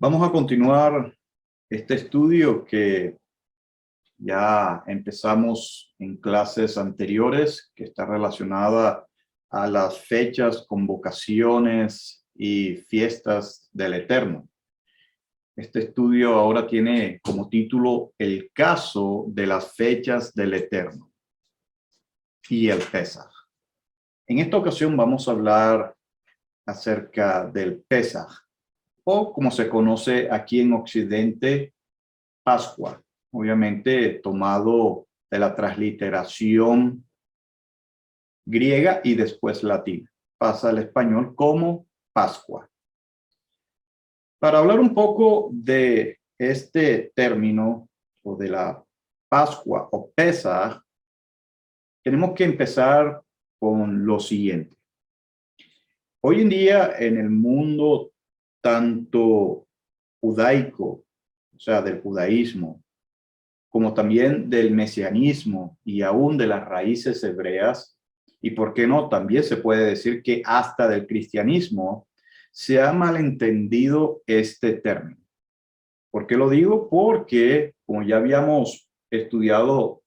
Vamos a continuar este estudio que ya empezamos en clases anteriores, que está relacionada a las fechas, convocaciones y fiestas del Eterno. Este estudio ahora tiene como título El caso de las fechas del Eterno y el Pesaj. En esta ocasión vamos a hablar acerca del Pesaj, o como se conoce aquí en Occidente, Pascua, obviamente tomado de la transliteración griega y después latina. Pasa al español como Pascua. Para hablar un poco de este término o de la Pascua o Pesaj, tenemos que empezar con lo siguiente. Hoy en día en el mundo tanto judaico, o sea, del judaísmo, como también del mesianismo y aún de las raíces hebreas, y por qué no, también se puede decir que hasta del cristianismo, se ha malentendido este término. ¿Por qué lo digo? Porque, como ya habíamos estudiado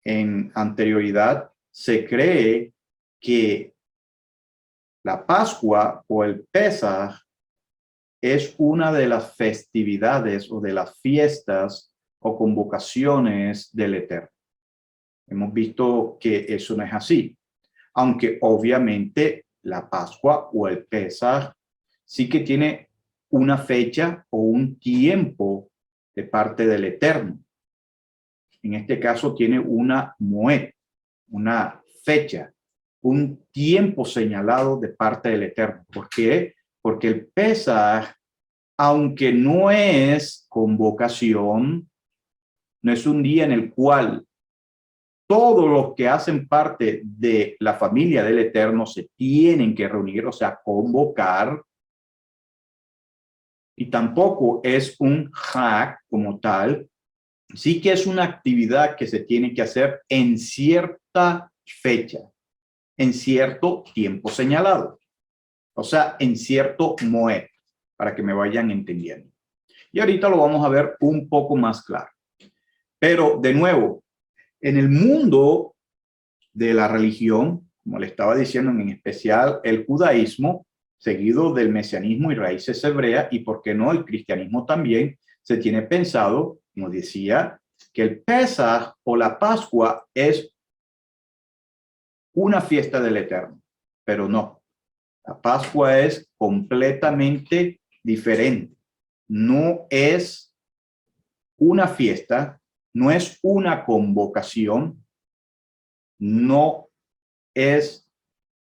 en anterioridad, se cree que la Pascua o el Pesaj es una de las festividades o de las fiestas o convocaciones del Eterno. Hemos visto que eso no es así, aunque obviamente la Pascua o el Pesaj sí que tiene una fecha o un tiempo de parte del Eterno. En este caso tiene una moed, una fecha, un tiempo señalado de parte del Eterno. ¿Por qué? Porque el Pesaj, aunque no es convocación, no es un día en el cual todos los que hacen parte de la familia del Eterno se tienen que reunir, o sea, convocar, y tampoco es un hag como tal, sí que es una actividad que se tiene que hacer en cierta fecha, en cierto tiempo señalado, o sea, en cierto moed, para que me vayan entendiendo. Y ahorita lo vamos a ver un poco más claro. Pero, de nuevo, en el mundo de la religión, como le estaba diciendo, en especial el judaísmo, seguido del mesianismo y raíces hebreas, y por qué no el cristianismo también, se tiene pensado, como decía, que el Pesaj o la Pascua es una fiesta del Eterno, pero no. La Pascua es completamente diferente. No es una fiesta, no es una convocación, no es,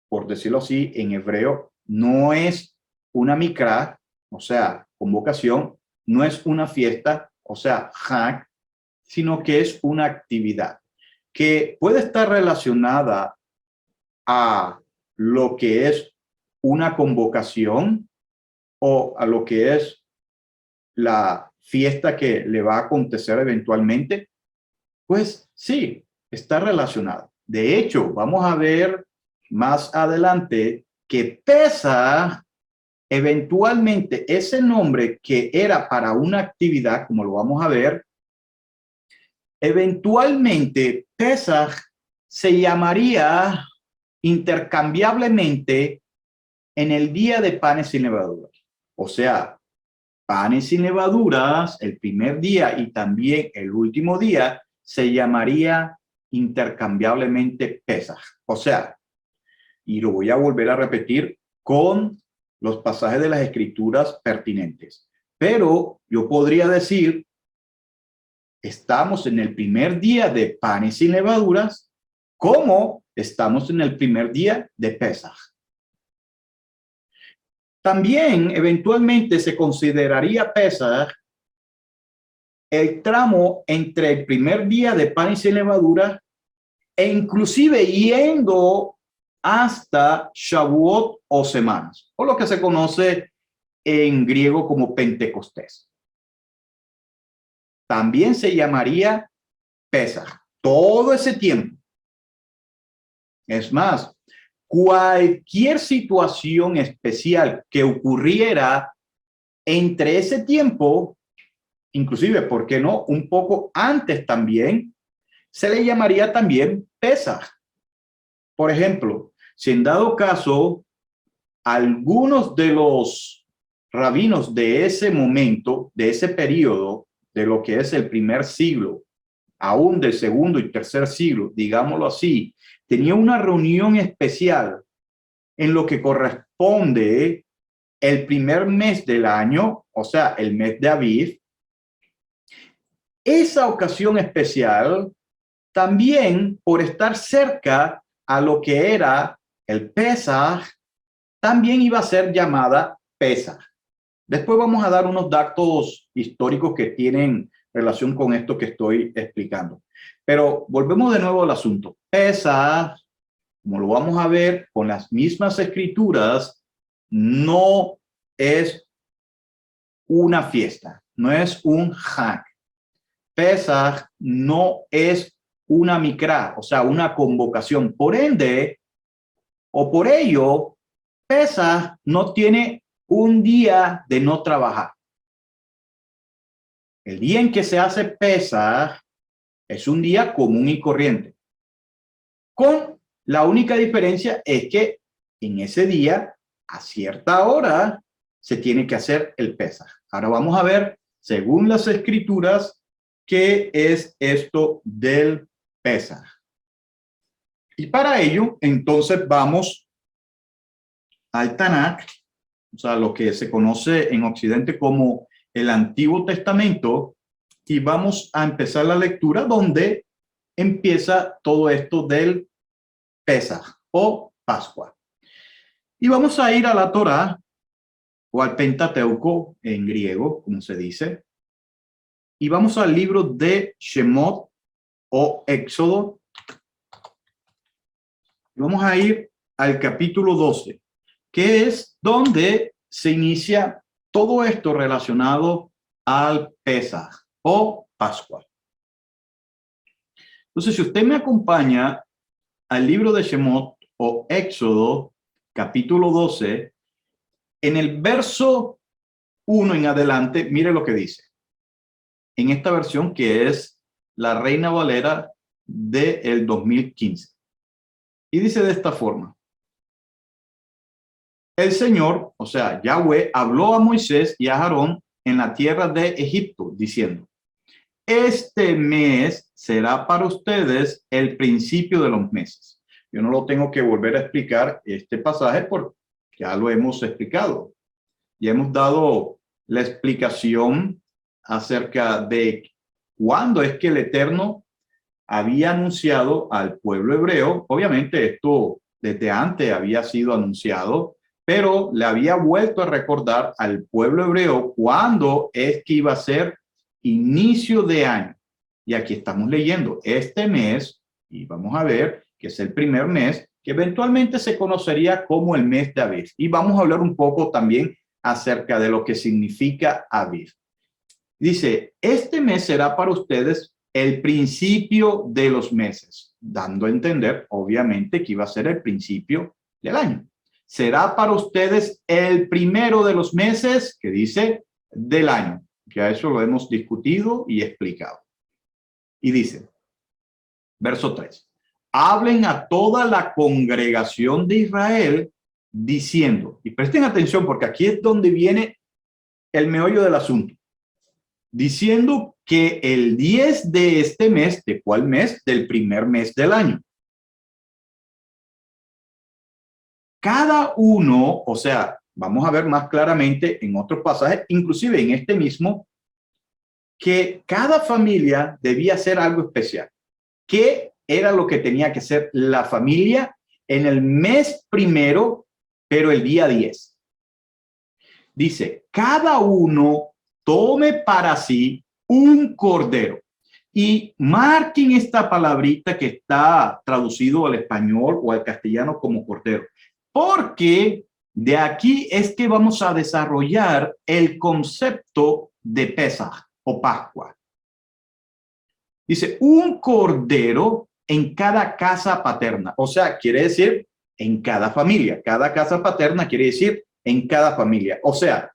por decirlo así, en hebreo, no es una mikra, o sea, convocación, no es una fiesta, o sea, hag, sino que es una actividad que puede estar relacionada a lo que es una convocación o a lo que es la fiesta que le va a acontecer eventualmente. Pues sí, está relacionado. De hecho, vamos a ver más adelante que Pesaj, eventualmente ese nombre que era para una actividad, como lo vamos a ver, eventualmente Pesaj se llamaría intercambiablemente en el día de panes sin levaduras. O sea, panes sin levaduras, el primer día y también el último día, se llamaría intercambiablemente Pesaj. O sea, y lo voy a volver a repetir con los pasajes de las escrituras pertinentes. Pero yo podría decir, estamos en el primer día de panes sin levaduras, como estamos en el primer día de Pesaj. También eventualmente se consideraría Pesaj el tramo entre el primer día de pan y sin levadura e inclusive yendo hasta Shavuot o semanas, o lo que se conoce en griego como Pentecostés. También se llamaría Pesaj, todo ese tiempo. Es más, cualquier situación especial que ocurriera entre ese tiempo, inclusive, ¿por qué no? Un poco antes también, se le llamaría también Pesaj. Por ejemplo, si en dado caso, algunos de los rabinos de ese momento, de ese periodo, de lo que es el primer siglo, aún del segundo y tercer siglo, digámoslo así, tenía una reunión especial en lo que corresponde el primer mes del año, o sea, el mes de Aviv. Esa ocasión especial, también por estar cerca a lo que era el Pesaj, también iba a ser llamada Pesaj. Después vamos a dar unos datos históricos que tienen relación con esto que estoy explicando. Pero volvemos de nuevo al asunto. Pesaj, como lo vamos a ver con las mismas escrituras, no es una fiesta, no es un Hag. Pesaj no es una mikra, o sea, una convocación. Por ende, o por ello, Pesaj no tiene un día de no trabajar. El día en que se hace Pesaj es un día común y corriente. Con la única diferencia es que en ese día, a cierta hora, se tiene que hacer el Pesaj. Ahora vamos a ver, según las escrituras, qué es esto del Pesaj. Y para ello, entonces vamos al Tanakh, o sea, lo que se conoce en Occidente como el Antiguo Testamento, y vamos a empezar la lectura donde empieza todo esto del Pesaj o Pascua. Y vamos a ir a la Torá o al Pentateuco en griego, como se dice, y vamos al libro de Shemot o Éxodo. Y vamos a ir al capítulo 12, que es donde se inicia todo esto relacionado al Pesaj o Pascua. Entonces, si usted me acompaña al libro de Shemot o Éxodo, capítulo 12, en el verso 1 en adelante, mire lo que dice. En esta versión que es la Reina Valera del 2015. Y dice de esta forma. El Señor, o sea, Yahweh, habló a Moisés y a Aarón en la tierra de Egipto, diciendo, este mes será para ustedes el principio de los meses. Yo no lo tengo que volver a explicar este pasaje porque ya lo hemos explicado. Ya hemos dado la explicación acerca de cuándo es que el Eterno había anunciado al pueblo hebreo. Obviamente esto desde antes había sido anunciado, pero le había vuelto a recordar al pueblo hebreo cuándo es que iba a ser inicio de año. Y aquí estamos leyendo este mes, y vamos a ver que es el primer mes, que eventualmente se conocería como el mes de Aviv. Y vamos a hablar un poco también acerca de lo que significa Aviv. Dice, este mes será para ustedes el principio de los meses, dando a entender, obviamente, que iba a ser el principio del año. Será para ustedes el primero de los meses, que dice, del año. Ya eso lo hemos discutido y explicado. Y dice, verso 3, hablen a toda la congregación de Israel diciendo, y presten atención porque aquí es donde viene el meollo del asunto, diciendo que el 10 de este mes, ¿de cuál mes? Del primer mes del año. Cada uno, o sea, vamos a ver más claramente en otros pasajes, inclusive en este mismo, que cada familia debía hacer algo especial. ¿Qué era lo que tenía que hacer la familia en el mes primero, pero el día 10? Dice, cada uno tome para sí un cordero. Y marquen esta palabrita que está traducido al español o al castellano como cordero. Porque de aquí es que vamos a desarrollar el concepto de Pesaj o Pascua. Dice, un cordero en cada casa paterna. O sea, quiere decir en cada familia. Cada casa paterna quiere decir en cada familia. O sea,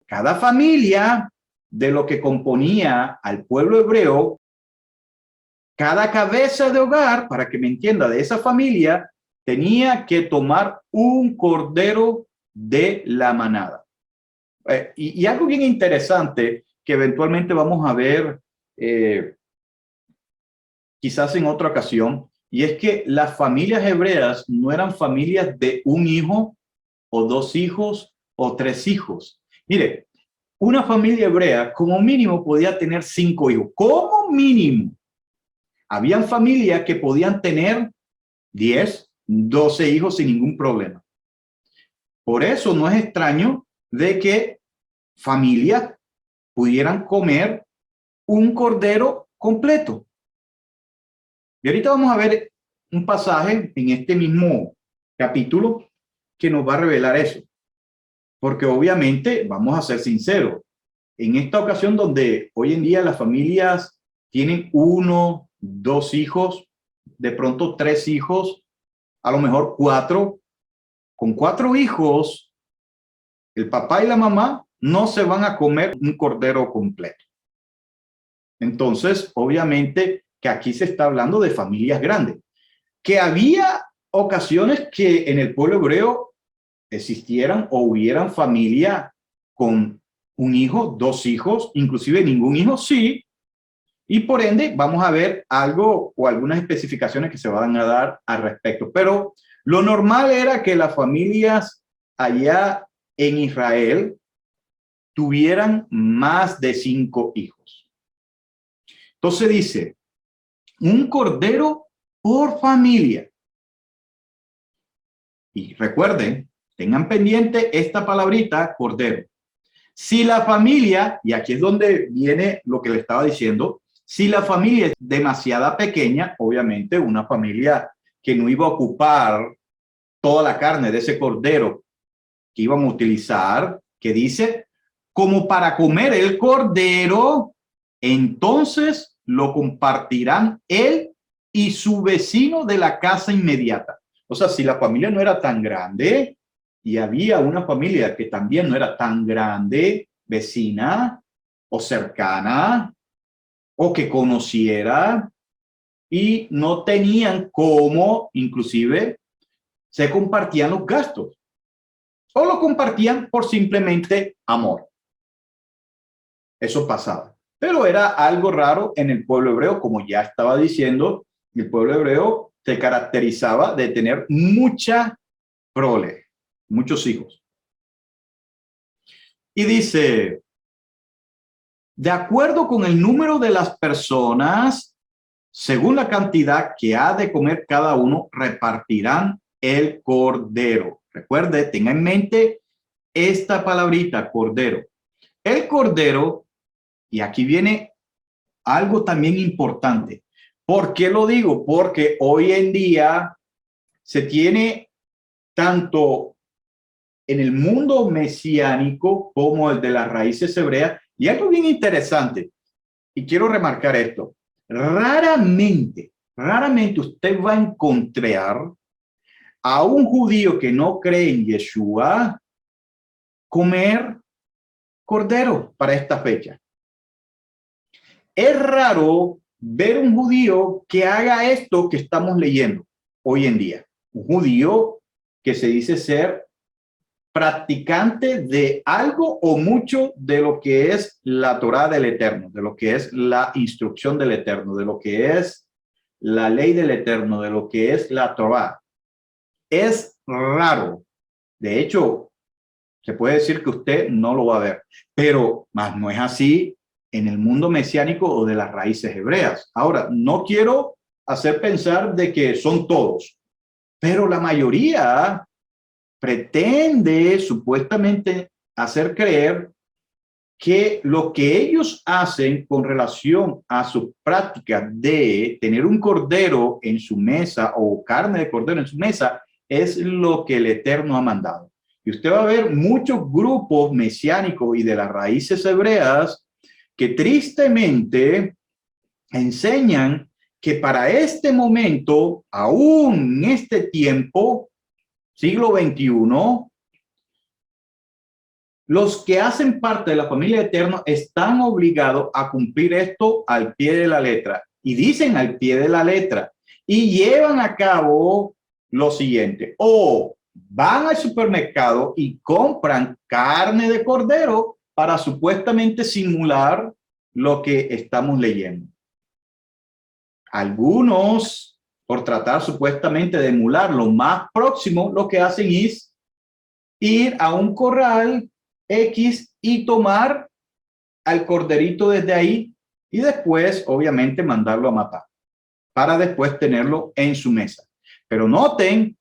cada familia de lo que componía al pueblo hebreo, cada cabeza de hogar, para que me entienda, de esa familia, tenía que tomar un cordero de la manada. Y algo bien interesante que eventualmente vamos a ver quizás en otra ocasión, y es que las familias hebreas no eran familias de un hijo o dos hijos o tres hijos. Mire, una familia hebrea como mínimo podía tener 5 hijos, como mínimo. Habían familias que podían tener 10, 12 hijos sin ningún problema. Por eso no es extraño de que familias pudieran comer un cordero completo. Y ahorita vamos a ver un pasaje en este mismo capítulo que nos va a revelar eso. Porque obviamente, vamos a ser sinceros, en esta ocasión donde hoy en día las familias tienen 1, 2 hijos, de pronto 3 hijos, a lo mejor 4, con 4 hijos, el papá y la mamá no se van a comer un cordero completo. Entonces, obviamente que aquí se está hablando de familias grandes, que había ocasiones que en el pueblo hebreo existieran o hubieran familia con un hijo, 2 hijos, inclusive ningún hijo, sí. Y por ende, vamos a ver algo o algunas especificaciones que se van a dar al respecto. Pero lo normal era que las familias allá en Israel tuvieran más de 5 hijos. Entonces dice, un cordero por familia. Y recuerden, tengan pendiente esta palabrita, cordero. Si la familia, y aquí es donde viene lo que le estaba diciendo, si la familia es demasiado pequeña, obviamente una familia que no iba a ocupar toda la carne de ese cordero que iban a utilizar, que dice, como para comer el cordero, entonces lo compartirán él y su vecino de la casa inmediata. O sea, si la familia no era tan grande y había una familia que también no era tan grande, vecina o cercana, o que conociera, y no tenían cómo, inclusive, se compartían los gastos o lo compartían por simplemente amor. Eso pasaba. Pero era algo raro en el pueblo hebreo, como ya estaba diciendo, el pueblo hebreo se caracterizaba de tener mucha prole, muchos hijos. Y dice, de acuerdo con el número de las personas, según la cantidad que ha de comer cada uno, repartirán el cordero. Recuerde, tenga en mente esta palabrita, cordero. El cordero, y aquí viene algo también importante. ¿Por qué lo digo? Porque hoy en día se tiene tanto en el mundo mesiánico como el de las raíces hebreas, y algo bien interesante, y quiero remarcar esto, raramente usted va a encontrar a un judío que no cree en Yeshua comer cordero para esta fecha. Es raro ver un judío que haga esto que estamos leyendo hoy en día. Un judío que se dice ser practicante de algo o mucho de lo que es la Torá del Eterno, de lo que es la instrucción del Eterno, de lo que es la ley del Eterno, de lo que es la Torá. Es raro. De hecho, se puede decir que usted no lo va a ver, pero más no es así en el mundo mesiánico o de las raíces hebreas. Ahora, no quiero hacer pensar de que son todos, pero la mayoría pretende supuestamente hacer creer que lo que ellos hacen con relación a su práctica de tener un cordero en su mesa o carne de cordero en su mesa es lo que el Eterno ha mandado. Y usted va a ver muchos grupos mesiánicos y de las raíces hebreas que tristemente enseñan que para este momento, aún en este tiempo, siglo XXI, Los que hacen parte de la familia eterna están obligados a cumplir esto al pie de la letra. Y dicen al pie de la letra. Y llevan a cabo lo siguiente. O van al supermercado y compran carne de cordero para supuestamente simular lo que estamos leyendo. Algunos, por tratar supuestamente de emular lo más próximo, lo que hacen es ir a un corral X y tomar al corderito desde ahí y después, obviamente, mandarlo a matar para después tenerlo en su mesa. Pero noten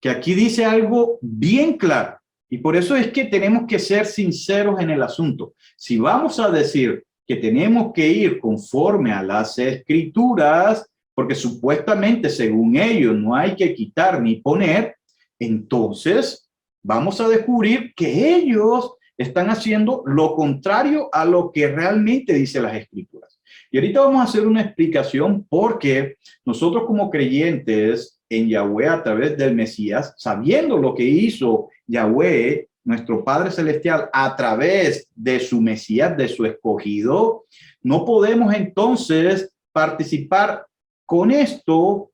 que aquí dice algo bien claro y por eso es que tenemos que ser sinceros en el asunto. Si vamos a decir que tenemos que ir conforme a las escrituras, porque supuestamente según ellos no hay que quitar ni poner, entonces vamos a descubrir que ellos están haciendo lo contrario a lo que realmente dice las escrituras. Y ahorita vamos a hacer una explicación porque nosotros como creyentes en Yahweh a través del Mesías, sabiendo lo que hizo Yahweh, nuestro Padre Celestial, a través de su Mesías, de su escogido, no podemos entonces participar con esto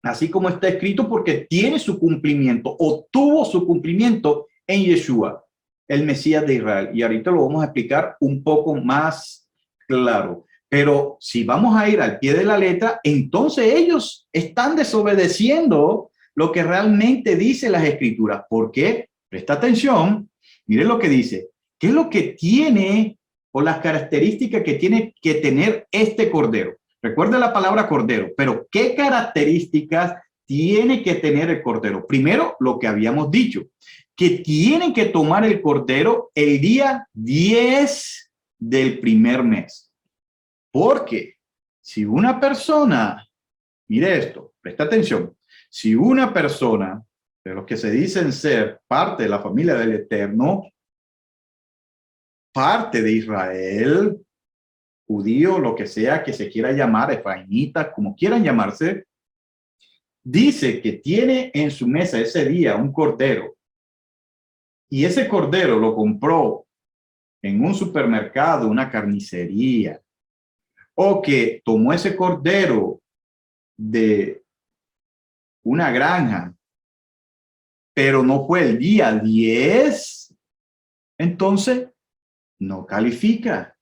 así como está escrito porque tiene su cumplimiento o tuvo su cumplimiento en Yeshua, el Mesías de Israel. Y ahorita lo vamos a explicar un poco más claro. Pero si vamos a ir al pie de la letra, entonces ellos están desobedeciendo lo que realmente dice las escrituras. ¿Por qué? Presta atención. Miren lo que dice. ¿Qué es lo que tiene o las características que tiene que tener este cordero? Recuerda la palabra cordero, pero ¿qué características tiene que tener el cordero? Primero, lo que habíamos dicho, que tienen que tomar el cordero el día 10 del primer mes. Porque si una persona, mire esto, presta atención, si una persona de los que se dicen ser parte de la familia del Eterno, parte de Israel, judío, lo que sea que se quiera llamar, efraimita, como quieran llamarse, dice que tiene en su mesa ese día un cordero y ese cordero lo compró en un supermercado, una carnicería, o que tomó ese cordero de una granja, pero no fue el día 10, entonces no califica.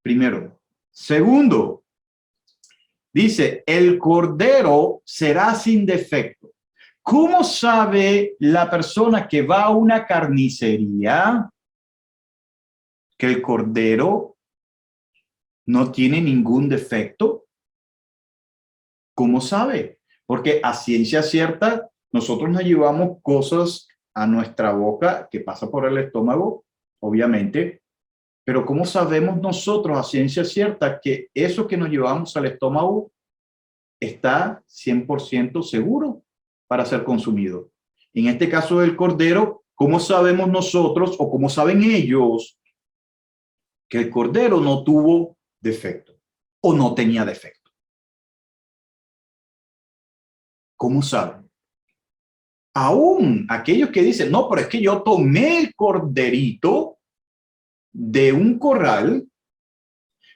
Primero. Segundo, dice, el cordero será sin defecto. ¿Cómo sabe la persona que va a una carnicería que el cordero no tiene ningún defecto? ¿Cómo sabe? Porque a ciencia cierta, nosotros nos llevamos cosas a nuestra boca que pasa por el estómago, obviamente, pero ¿cómo sabemos nosotros a ciencia cierta que eso que nos llevamos al estómago está 100% seguro para ser consumido? En este caso del cordero, ¿cómo sabemos nosotros o cómo saben ellos que el cordero no tuvo defecto o no tenía defecto? ¿Cómo saben? Aún aquellos que dicen, no, pero es que yo tomé el corderito de un corral,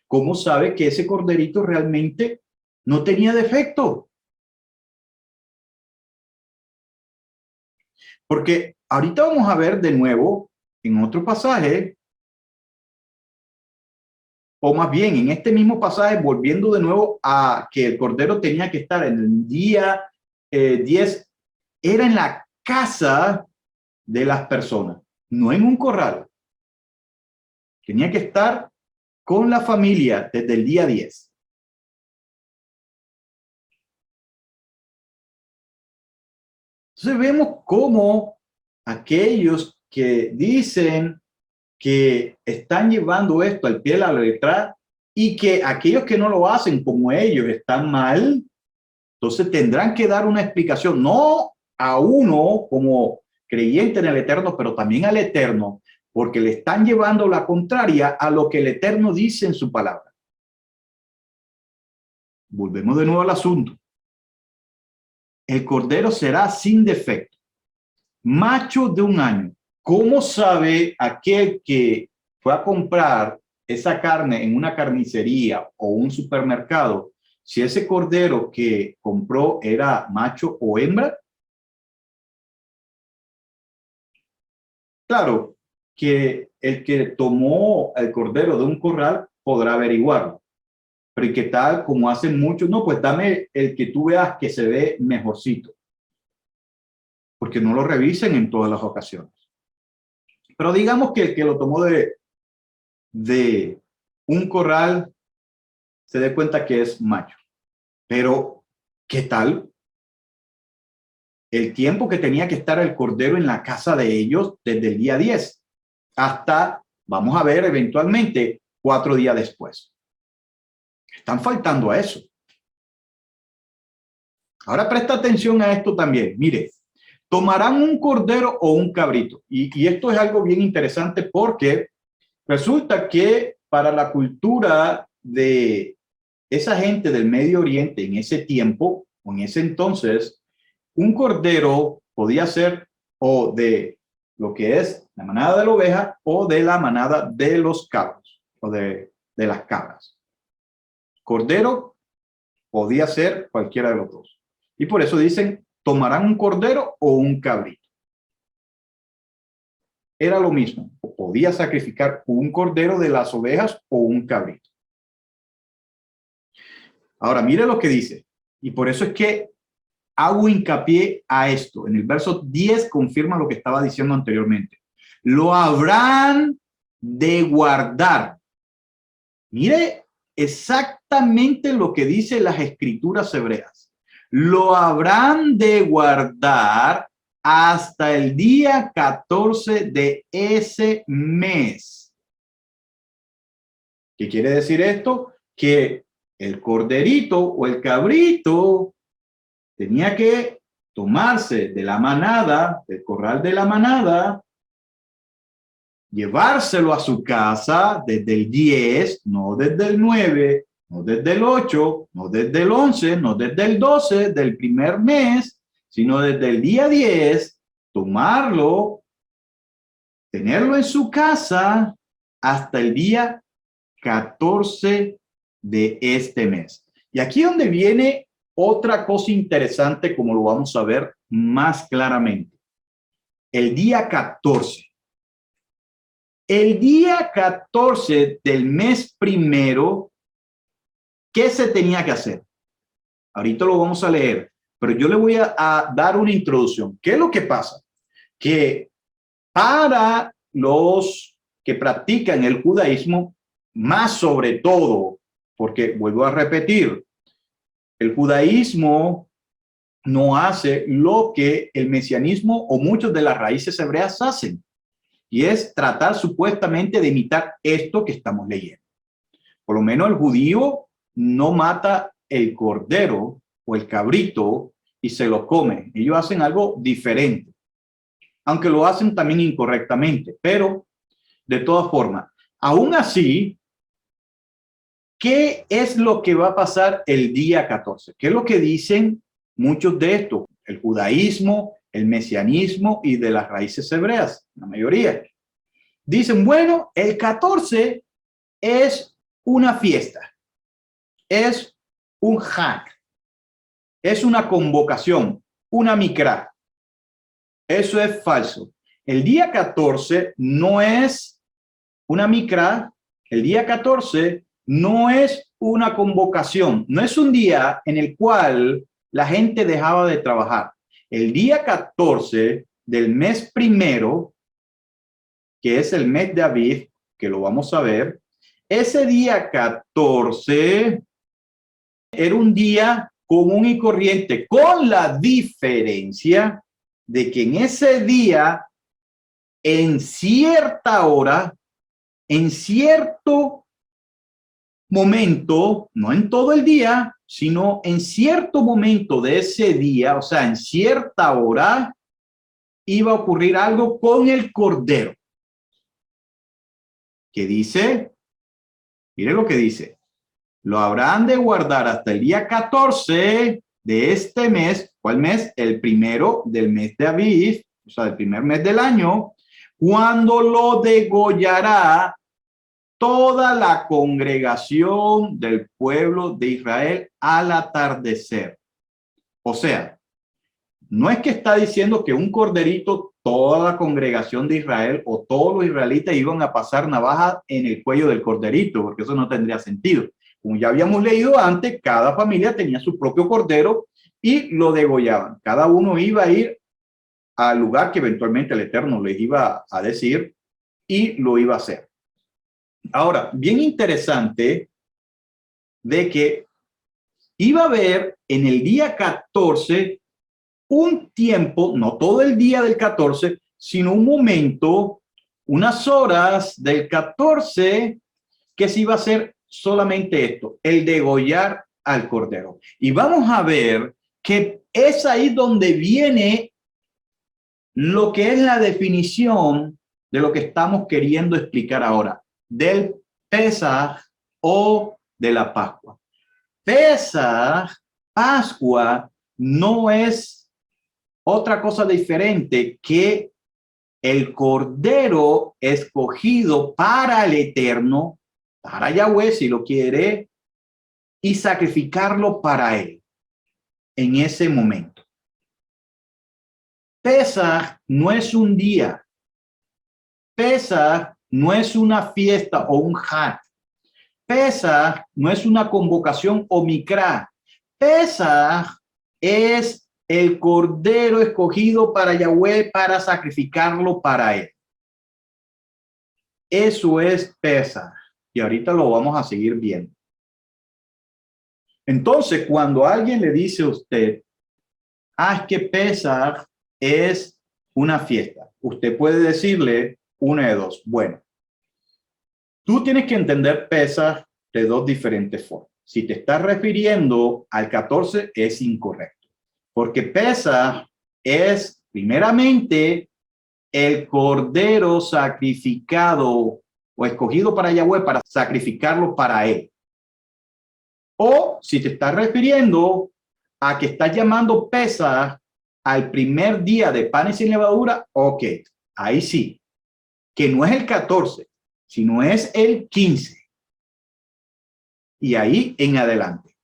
¿cómo sabe que ese corderito realmente no tenía defecto? Porque ahorita vamos a ver de nuevo en otro pasaje, o más bien en este mismo pasaje, volviendo de nuevo a que el cordero tenía que estar en el día 10, era en la casa de las personas, no en un corral. Tenía que estar con la familia desde el día 10. Entonces vemos cómo aquellos que dicen que están llevando esto al pie de la letra y que aquellos que no lo hacen como ellos están mal, entonces tendrán que dar una explicación, no a uno como creyente en el Eterno, pero también al Eterno, porque le están llevando la contraria a lo que el Eterno dice en su palabra. Volvemos de nuevo al asunto. El cordero será sin defecto. macho de 1 año. ¿Cómo sabe aquel que fue a comprar esa carne en una carnicería o un supermercado si ese cordero que compró era macho o hembra? Claro que el que tomó el cordero de un corral podrá averiguarlo. Pero ¿y qué tal? Como hacen muchos, no, pues dame el que tú veas que se ve mejorcito, porque no lo revisen en todas las ocasiones. Pero digamos que el que lo tomó de un corral se dé cuenta que es macho. Pero, ¿qué tal el tiempo que tenía que estar el cordero en la casa de ellos desde el día 10 hasta, vamos a ver, eventualmente 4 días después? Están faltando a eso. Ahora presta atención a esto también. Mire, tomarán un cordero o un cabrito. Y esto es algo bien interesante porque resulta que para la cultura de esa gente del Medio Oriente en ese tiempo, o en ese entonces, un cordero podía ser o de lo que es la manada de la oveja o de la manada de los cabros o de las cabras. Cordero podía ser cualquiera de los dos. Y por eso dicen, tomarán un cordero o un cabrito. Era lo mismo. Podía sacrificar un cordero de las ovejas o un cabrito. Ahora, mire lo que dice. Y por eso es que hago hincapié a esto. En el verso 10 confirma lo que estaba diciendo anteriormente. Lo habrán de guardar. Mire exactamente lo que dice las escrituras hebreas. Lo habrán de guardar hasta el día 14 de ese mes. ¿Qué quiere decir esto? Que el corderito o el cabrito tenía que tomarse de la manada, del corral de la manada, llevárselo a su casa desde el 10, no desde el 9, no desde el 8, no desde el 11, no desde el 12 del primer mes, sino desde el día 10, tomarlo, tenerlo en su casa hasta el día 14 de este mes. Y aquí es donde viene otra cosa interesante, como lo vamos a ver más claramente. El día 14. El día 14 del mes primero, ¿qué se tenía que hacer? Ahorita lo vamos a leer, pero yo le voy a dar una introducción. ¿Qué es lo que pasa? Que para los que practican el judaísmo, más sobre todo, porque vuelvo a repetir, el judaísmo no hace lo que el mesianismo o muchos de las raíces hebreas hacen, y es tratar supuestamente de imitar esto que estamos leyendo. Por lo menos el judío no mata el cordero o el cabrito y se lo come. Ellos hacen algo diferente, aunque lo hacen también incorrectamente, pero de todas formas, aún así, ¿qué es lo que va a pasar el día 14? ¿Qué es lo que dicen muchos de estos? El judaísmo, el mesianismo y de las raíces hebreas, la mayoría. Dicen, bueno, el 14 es una fiesta, es un hag, es una convocación, una mikra. Eso es falso. El día 14 no es una mikra, el día 14 no es una convocación, no es un día en el cual la gente dejaba de trabajar. El día 14 del mes primero, que es el mes de Aviv, que lo vamos a ver, ese día 14 era un día común y corriente, con la diferencia de que en ese día, en cierta hora, en cierto momento, no en todo el día, sino en cierto momento de ese día, o sea, en cierta hora, iba a ocurrir algo con el cordero. ¿Qué dice? Mire lo que dice. Lo habrán de guardar hasta el día 14 de este mes. ¿Cuál mes? El primero del mes de Aviv. o sea, del primer mes del año, cuando lo degollará toda la congregación del pueblo de Israel al atardecer. O sea, no es que está diciendo que un corderito, toda la congregación de Israel o todos los israelitas iban a pasar navaja en el cuello del corderito, porque eso no tendría sentido. Como ya habíamos leído antes, cada familia tenía su propio cordero y lo degollaban. Cada uno iba a ir al lugar que eventualmente el Eterno les iba a decir y lo iba a hacer. Ahora, bien interesante de que iba a haber en el día 14 un tiempo, no todo el día del 14, sino un momento, unas horas del 14, que se iba a hacer solamente esto, el degollar al cordero. Y vamos a ver que es ahí donde viene lo que es la definición de lo que estamos queriendo explicar ahora, del Pesaj o de la Pascua. Pesaj, Pascua, no es otra cosa diferente que el cordero escogido para el Eterno, para Yahweh si lo quiere, y sacrificarlo para él en ese momento. Pesaj no es un día. Pesaj no es una fiesta o un Had. Pesaj no es una convocación o mikra. Pesaj es el cordero escogido para Yahweh para sacrificarlo para él. Eso es Pesaj. Y ahorita lo vamos a seguir viendo. Entonces, cuando alguien le dice a usted, es que Pesaj es una fiesta, usted puede decirle una de dos. Bueno, tú tienes que entender Pesaj de dos diferentes formas. Si te estás refiriendo al 14, es incorrecto. Porque Pesaj es, primeramente, el cordero sacrificado o escogido para Yahweh para sacrificarlo para él. O si te estás refiriendo a que estás llamando Pesaj al primer día de panes sin levadura, ok, ahí sí, que no es el 14, sino es el 15. Y ahí en adelante.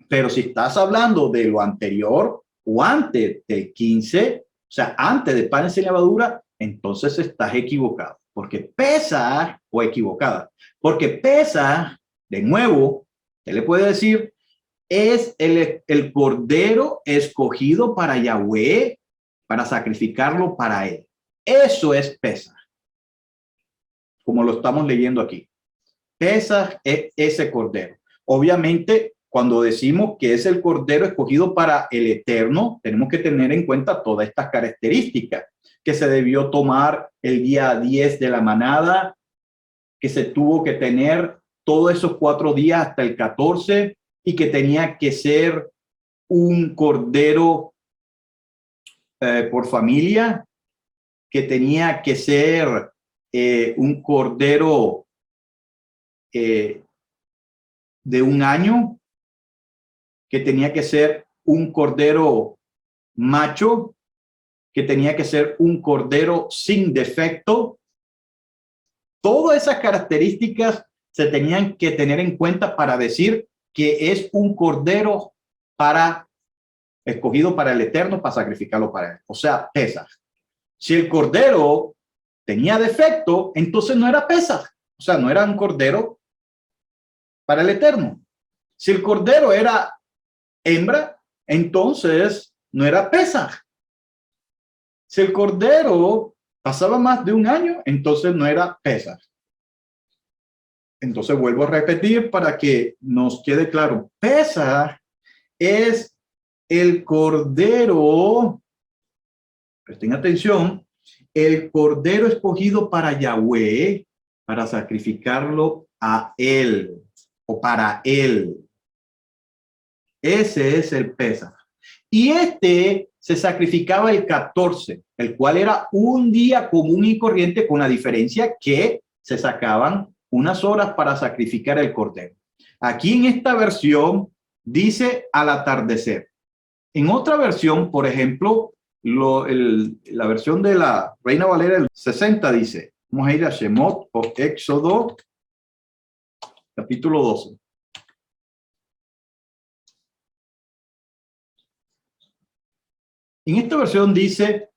Pero si estás hablando de lo anterior o antes del 15, o sea, antes de panes sin levadura, entonces estás equivocado. Porque Pesaj, o equivocada, porque Pesaj, de nuevo, ¿qué le puede decir? Es el cordero escogido para Yahweh, para sacrificarlo para él. Eso es Pesaj, como lo estamos leyendo aquí. Pesaj es ese cordero. Obviamente, cuando decimos que es el cordero escogido para el Eterno, tenemos que tener en cuenta todas estas características, que se debió tomar el día 10 de la manada, que se tuvo que tener todos esos 4 días hasta el 14, y que tenía que ser un cordero por familia, que tenía que ser un cordero de un año, que tenía que ser un cordero macho, que tenía que ser un cordero sin defecto. Todas esas características se tenían que tener en cuenta para decir que es un cordero escogido para el Eterno, para sacrificarlo para él. O sea, Pesaj. Si el cordero tenía defecto, entonces no era Pesaj. O sea, no era un cordero para el Eterno. Si el cordero era hembra, entonces no era Pesaj. Si el cordero pasaba más de un año, entonces no era Pesaj. Entonces vuelvo a repetir para que nos quede claro. Pesaj es el cordero, presten atención, el cordero escogido para Yahweh, para sacrificarlo a él o para él. Ese es el Pesaj. Y este se sacrificaba el 14, el cual era un día común y corriente, con la diferencia que se sacaban unas horas para sacrificar el cordero. Aquí en esta versión dice al atardecer. En otra versión, por ejemplo, La versión de la Reina Valera del 60 dice, vamos a ir a Shemot o Éxodo, capítulo 12. En esta versión dice,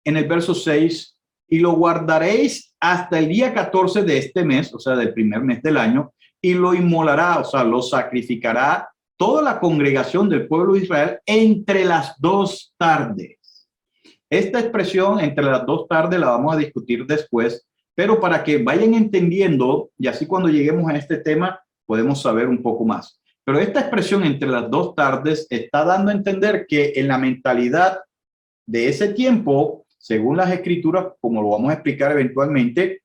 en el verso 6, y lo guardaréis hasta el día 14 de este mes, o sea, del primer mes del año, y lo inmolará, o sea, lo sacrificará toda la congregación del pueblo de Israel entre las 2 tardes. Esta expresión entre las 2 tardes la vamos a discutir después, pero para que vayan entendiendo, y así cuando lleguemos a este tema podemos saber un poco más. Pero esta expresión entre las 2 tardes está dando a entender que en la mentalidad de ese tiempo, según las escrituras, como lo vamos a explicar eventualmente,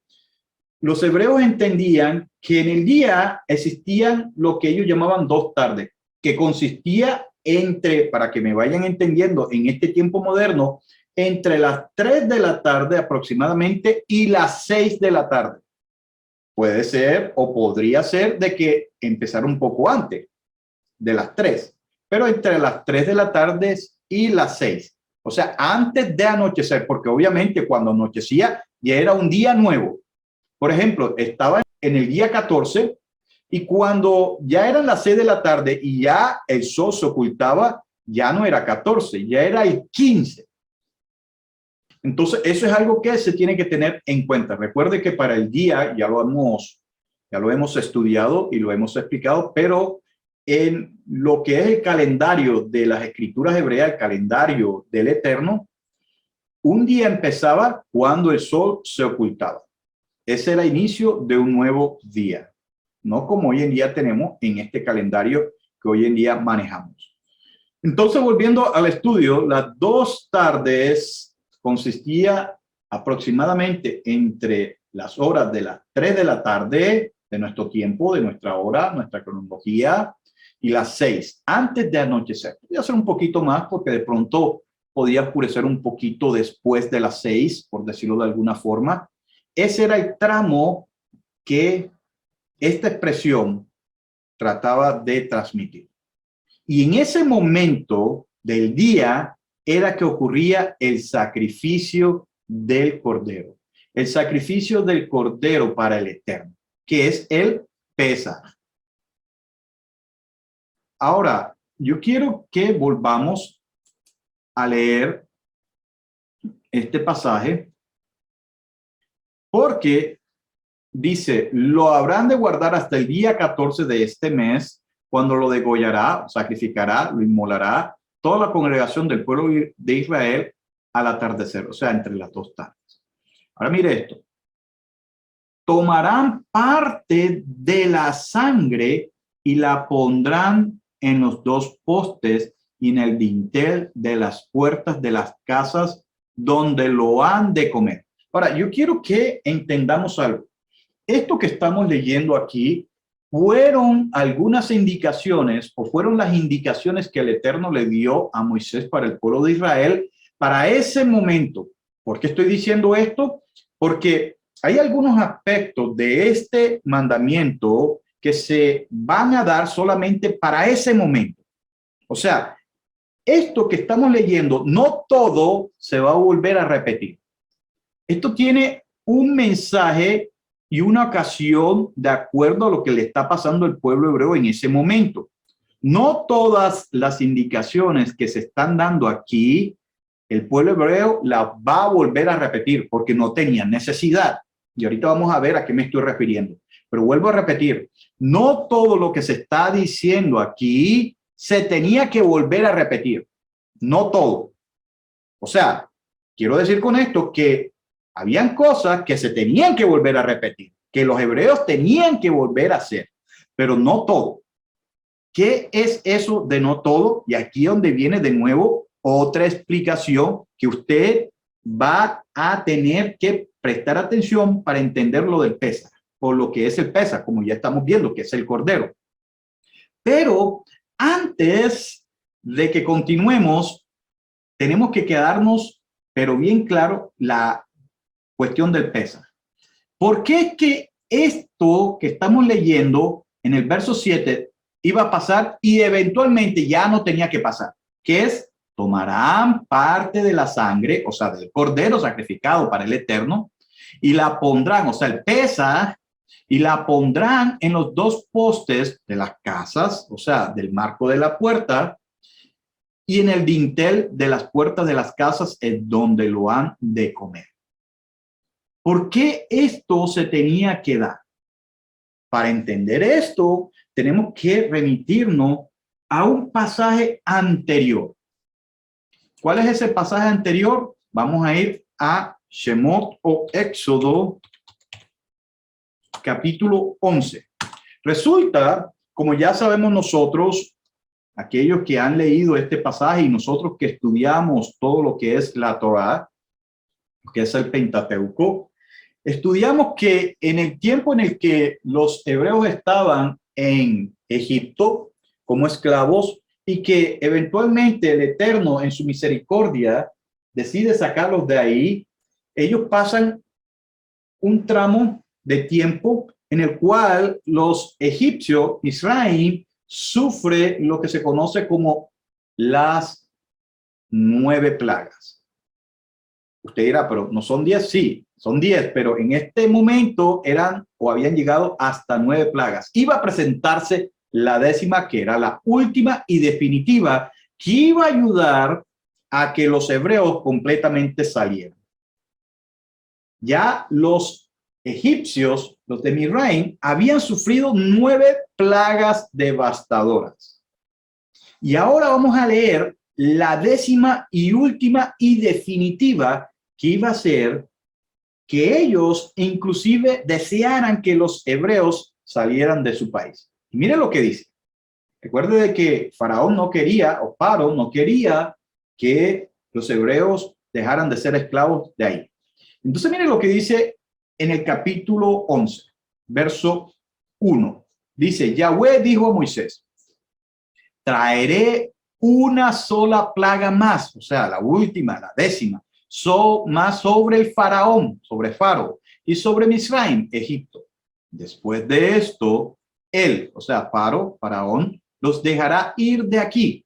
los hebreos entendían que en el día existían lo que ellos llamaban 2 tardes, que consistía entre, para que me vayan entendiendo, en este tiempo moderno, entre las 3 de la tarde aproximadamente y las 6 de la tarde. Puede ser o podría ser de que empezara un poco antes de las 3, pero entre las 3 de la tarde y las 6. O sea, antes de anochecer, porque obviamente cuando anochecía ya era un día nuevo. Por ejemplo, estaba en el día 14 y cuando ya eran las 6 de la tarde y ya el sol se ocultaba, ya no era 14, ya era el 15. Entonces, eso es algo que se tiene que tener en cuenta. Recuerde que para el día ya lo hemos estudiado y lo hemos explicado, pero en lo que es el calendario de las escrituras hebreas, el calendario del Eterno, un día empezaba cuando el sol se ocultaba. Ese era el inicio de un nuevo día, no como hoy en día tenemos en este calendario que hoy en día manejamos. Entonces, volviendo al estudio, las 2 tardes consistía aproximadamente entre las horas de las 3 de la tarde de nuestro tiempo, de nuestra hora, nuestra cronología, y las 6 antes de anochecer. Podía ser un poquito más porque de pronto podía oscurecer un poquito después de las 6, por decirlo de alguna forma. Ese era el tramo que esta expresión trataba de transmitir. Y en ese momento del día era que ocurría el sacrificio del Cordero. El sacrificio del Cordero para el Eterno, que es el Pesaj. Ahora, yo quiero que volvamos a leer este pasaje porque dice, lo habrán de guardar hasta el día 14 de este mes, cuando lo degollará, sacrificará, lo inmolará toda la congregación del pueblo de Israel al atardecer, o sea, entre las 2 tardes. Ahora mire esto. Tomarán parte de la sangre y la pondrán en los 2 postes y en el dintel de las puertas de las casas donde lo han de comer. Ahora, yo quiero que entendamos algo. Esto que estamos leyendo aquí fueron algunas indicaciones o fueron las indicaciones que el Eterno le dio a Moisés para el pueblo de Israel para ese momento. ¿Por qué estoy diciendo esto? Porque hay algunos aspectos de este mandamiento que se van a dar solamente para ese momento. O sea, esto que estamos leyendo, no todo se va a volver a repetir. Esto tiene un mensaje y una ocasión de acuerdo a lo que le está pasando al pueblo hebreo en ese momento. No todas las indicaciones que se están dando aquí, el pueblo hebreo las va a volver a repetir porque no tenían necesidad. Y ahorita vamos a ver a qué me estoy refiriendo. Pero vuelvo a repetir, no todo lo que se está diciendo aquí se tenía que volver a repetir. No todo. O sea, quiero decir con esto que habían cosas que se tenían que volver a repetir, que los hebreos tenían que volver a hacer, pero no todo. ¿Qué es eso de no todo? Y aquí es donde viene de nuevo otra explicación que usted va a tener que prestar atención para entender lo del Pesaj, o lo que es el Pesaj, como ya estamos viendo, que es el Cordero. Pero antes de que continuemos, tenemos que quedarnos, pero bien claro, la cuestión del Pesaj. ¿Por qué es que esto que estamos leyendo en el verso 7 iba a pasar y eventualmente ya no tenía que pasar? Que es tomarán parte de la sangre, o sea, del cordero sacrificado para el Eterno, y la pondrán, o sea, el Pesaj, y la pondrán en los dos postes de las casas, o sea, del marco de la puerta, y en el dintel de las puertas de las casas es donde lo han de comer. ¿Por qué esto se tenía que dar? Para entender esto, tenemos que remitirnos a un pasaje anterior. ¿Cuál es ese pasaje anterior? Vamos a ir a Shemot o Éxodo, capítulo 11. Resulta, como ya sabemos nosotros, aquellos que han leído este pasaje y nosotros que estudiamos todo lo que es la Torá, que es el Pentateuco, estudiamos que en el tiempo en el que los hebreos estaban en Egipto como esclavos y que eventualmente el Eterno en su misericordia decide sacarlos de ahí, ellos pasan un tramo de tiempo en el cual los egipcios, Israel, sufre lo que se conoce como las 9 plagas. Usted dirá, pero no son 10, sí, son 10, pero en este momento eran o habían llegado hasta 9 plagas. Iba a presentarse la 10ª, que era la última y definitiva, que iba a ayudar a que los hebreos completamente salieran. Ya los egipcios, los de Misraim, habían sufrido 9 plagas devastadoras. Y ahora vamos a leer la 10ª y última y definitiva, que iba a ser que ellos inclusive desearan que los hebreos salieran de su país. Y miren lo que dice. Recuerde de que Faraón no quería, o Paro no quería, que los hebreos dejaran de ser esclavos de ahí. Entonces miren lo que dice en el capítulo 11, verso 1. Dice, Yahweh dijo a Moisés, traeré una sola plaga más, o sea, la última, la 10ª, más sobre el faraón, sobre Faro, y sobre Misraim, Egipto. Después de esto, él, o sea, Faraón, los dejará ir de aquí.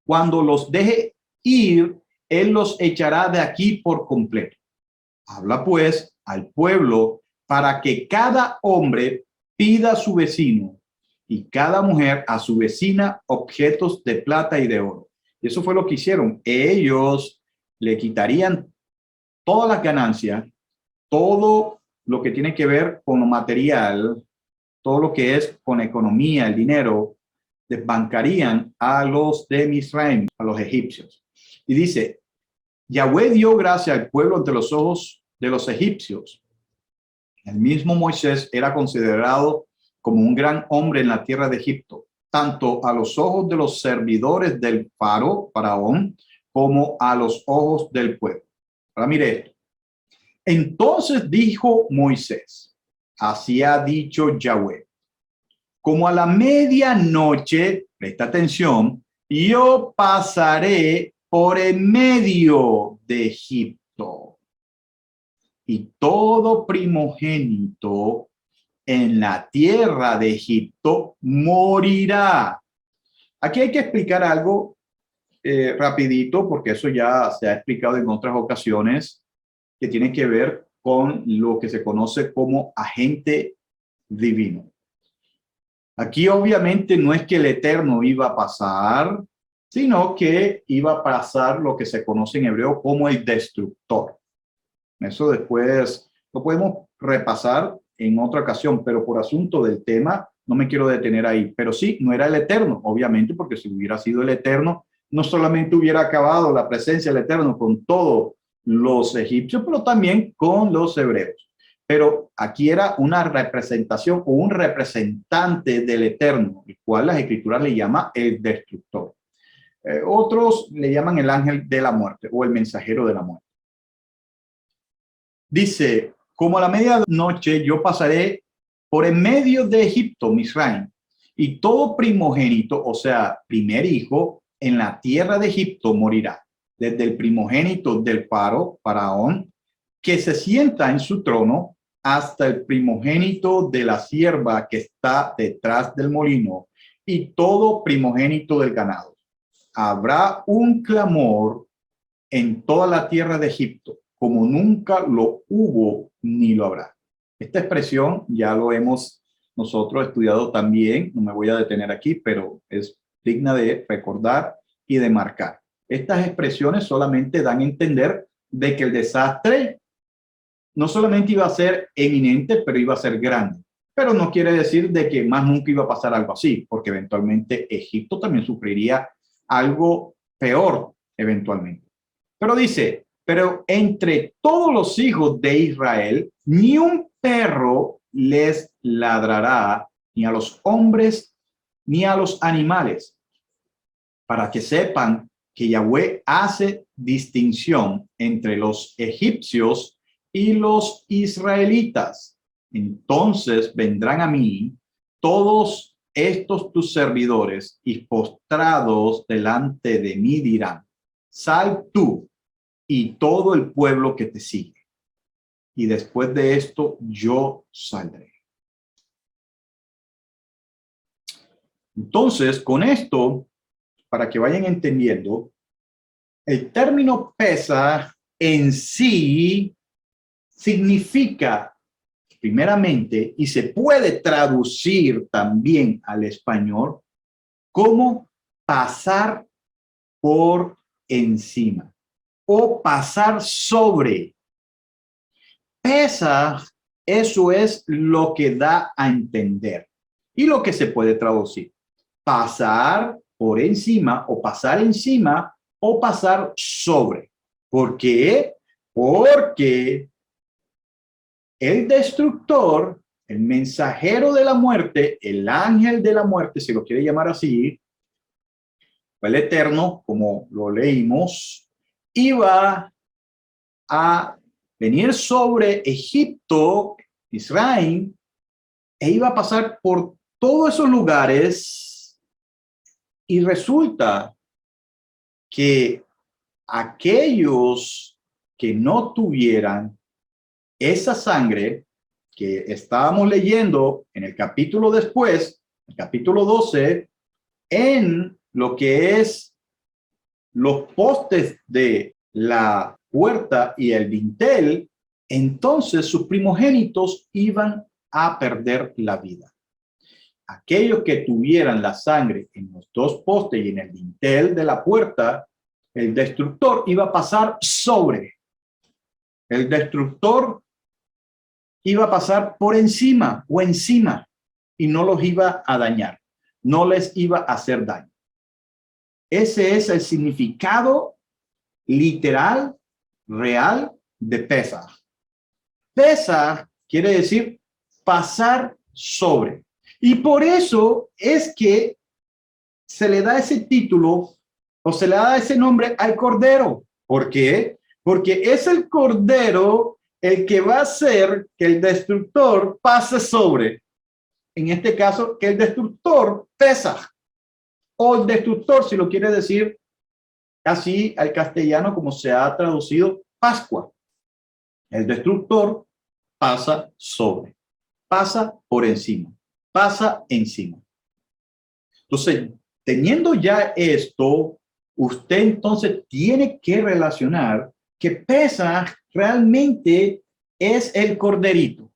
Cuando los deje ir, él los echará de aquí por completo. Habla pues al pueblo para que cada hombre pida a su vecino y cada mujer a su vecina objetos de plata y de oro. Y eso fue lo que hicieron. Ellos le quitarían todas las ganancias, todo lo que tiene que ver con lo material, todo lo que es con economía, el dinero, desbancarían a los de Misraim, a los egipcios. Y dice, Yahweh dio gracia al pueblo ante los ojos de los egipcios. El mismo Moisés era considerado como un gran hombre en la tierra de Egipto, tanto a los ojos de los servidores del faraón, como a los ojos del pueblo. Ahora mire esto. Entonces dijo Moisés, así ha dicho Yahweh, como a la medianoche, presta atención, yo pasaré por en medio de Egipto y todo primogénito en la tierra de Egipto morirá. Aquí hay que explicar algo rapidito, porque eso ya se ha explicado en otras ocasiones, que tiene que ver con lo que se conoce como agente divino. Aquí obviamente no es que el Eterno iba a pasar, sino que iba a pasar lo que se conoce en hebreo como el destructor. Eso después lo podemos repasar en otra ocasión, pero por asunto del tema no me quiero detener ahí. Pero sí, no era el Eterno, obviamente, porque si hubiera sido el Eterno, no solamente hubiera acabado la presencia del Eterno con todos los egipcios, pero también con los hebreos. Pero aquí era una representación o un representante del Eterno, el cual las Escrituras le llama el destructor. Otros le llaman el ángel de la muerte o el mensajero de la muerte. Dice, como a la medianoche yo pasaré por en medio de Egipto, Misraim, y todo primogénito, o sea, primer hijo, en la tierra de Egipto morirá, desde el primogénito del faraón, que se sienta en su trono, hasta el primogénito de la sierva que está detrás del molino, y todo primogénito del ganado. habrá un clamor en toda la tierra de Egipto, como nunca lo hubo ni lo habrá. Esta expresión ya lo hemos nosotros estudiado también, no me voy a detener aquí, pero es digna de recordar y de marcar. Estas expresiones solamente dan a entender de que el desastre no solamente iba a ser eminente, pero iba a ser grande. Pero no quiere decir de que más nunca iba a pasar algo así, porque eventualmente Egipto también sufriría algo peor eventualmente. Pero dice, pero entre todos los hijos de Israel, ni un perro les ladrará, ni a los hombres, ni a los animales, para que sepan que Yahweh hace distinción entre los egipcios y los israelitas. Entonces vendrán a mí todos estos tus servidores y postrados delante de mí dirán, sal tú y todo el pueblo que te sigue. Y después de esto yo saldré. Entonces, con esto, para que vayan entendiendo, el término pesa en sí significa, primeramente, y se puede traducir también al español como pasar por encima o pasar sobre. Pesa, eso es lo que da a entender y lo que se puede traducir. Pasar por encima o pasar encima o pasar sobre. ¿Por qué? Porque el destructor, el mensajero de la muerte, el ángel de la muerte, si lo quiere llamar así, el Eterno, como lo leímos, iba a venir sobre Egipto, Israel, e iba a pasar por todos esos lugares y resulta que aquellos que no tuvieran esa sangre que estábamos leyendo en el capítulo después, el capítulo 12, en lo que es los postes de la puerta y el dintel, entonces sus primogénitos iban a perder la vida. Aquellos que tuvieran la sangre en los dos postes y en el dintel de la puerta, el destructor iba a pasar sobre. El destructor iba a pasar por encima o encima y no los iba a dañar, no les iba a hacer daño. Ese es el significado literal, real de Pesaj. Pesaj quiere decir pasar sobre. Y por eso es que se le da ese título o se le da ese nombre al Cordero. ¿Por qué? Porque es el Cordero el que va a hacer que el destructor pase sobre. En este caso, que el destructor pesa. O el destructor, si lo quiere decir así al castellano como se ha traducido, Pascua. El destructor pasa sobre, pasa por encima, pasa encima. Entonces, teniendo ya esto, usted entonces tiene que relacionar que Pesaj realmente es el corderito,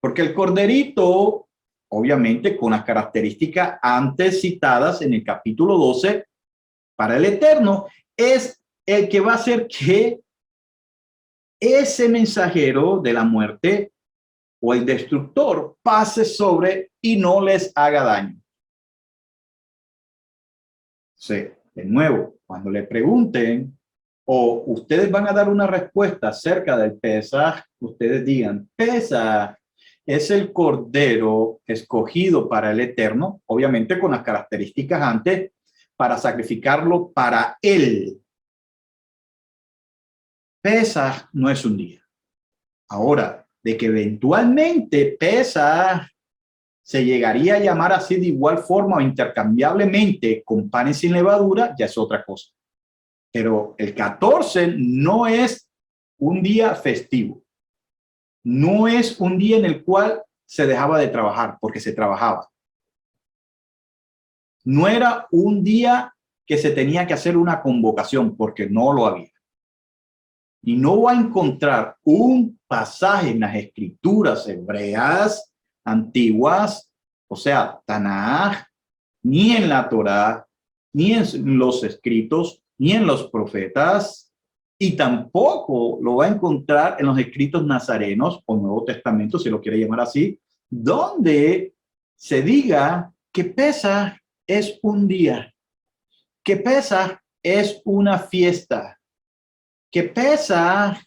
porque el corderito, obviamente con las características antes citadas en el capítulo 12, para el Eterno, es el que va a hacer que ese mensajero de la muerte o el destructor pase sobre y no les haga daño. Sí, de nuevo, cuando le pregunten o ustedes van a dar una respuesta acerca del Pesaj, ustedes digan, Pesaj es el cordero escogido para el Eterno, obviamente con las características antes, para sacrificarlo para él. Pesaj no es un día. Ahora, de que eventualmente Pesaj se llegaría a llamar así de igual forma o intercambiablemente con panes sin levadura, ya es otra cosa. Pero el 14 no es un día festivo. No es un día en el cual se dejaba de trabajar porque se trabajaba. No era un día que se tenía que hacer una convocación porque no lo había. Y no va a encontrar un pasaje en las escrituras hebreas antiguas, o sea, Tanaj, ni en la Torá, ni en los escritos, ni en los profetas, y tampoco lo va a encontrar en los escritos nazarenos o Nuevo Testamento, si lo quiere llamar así, donde se diga que Pesaj es un día, que Pesaj es una fiesta, que Pesaj,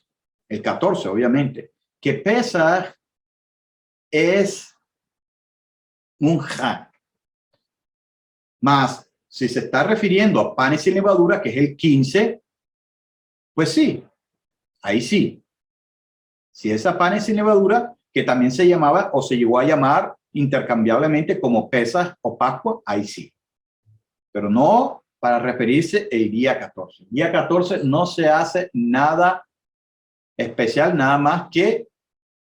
el 14 obviamente, que Pesaj es un Jan. Más, si se está refiriendo a panes sin levadura, que es el 15, pues sí, ahí sí. Si es a panes sin levadura, que también se llamaba o se llegó a llamar intercambiablemente como Pesaj o Pascua, ahí sí. Pero no para referirse el día 14. El día 14 no se hace nada especial, nada más que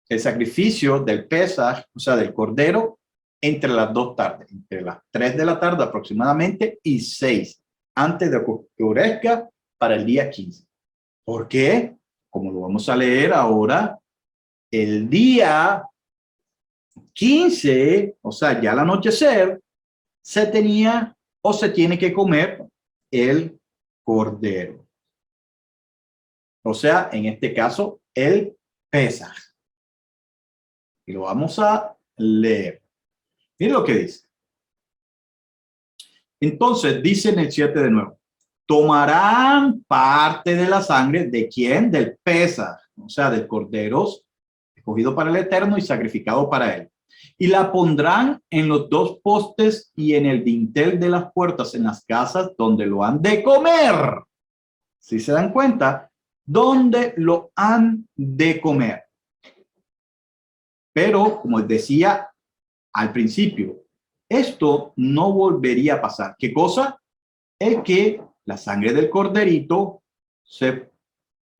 el sacrificio del Pesaj, o sea, del Cordero, entre las 2 tardes, entre las 3 de la tarde aproximadamente y 6, antes de que oscurezca para el día 15. ¿Por qué? Como lo vamos a leer ahora, el día 15, o sea, ya al anochecer, se tenía o se tiene que comer el cordero. O sea, en este caso, el Pesaj. Y lo vamos a leer. Miren lo que dice. Entonces, dice en el 7 de nuevo, tomarán parte de la sangre ¿de quién? Del Pesaj, o sea, del cordero escogido para el Eterno y sacrificado para él. Y la pondrán en los 2 postes y en el dintel de las puertas en las casas donde lo han de comer. Si se dan cuenta, donde lo han de comer. Pero, como decía al principio, esto no volvería a pasar. ¿Qué cosa? El que la sangre del corderito se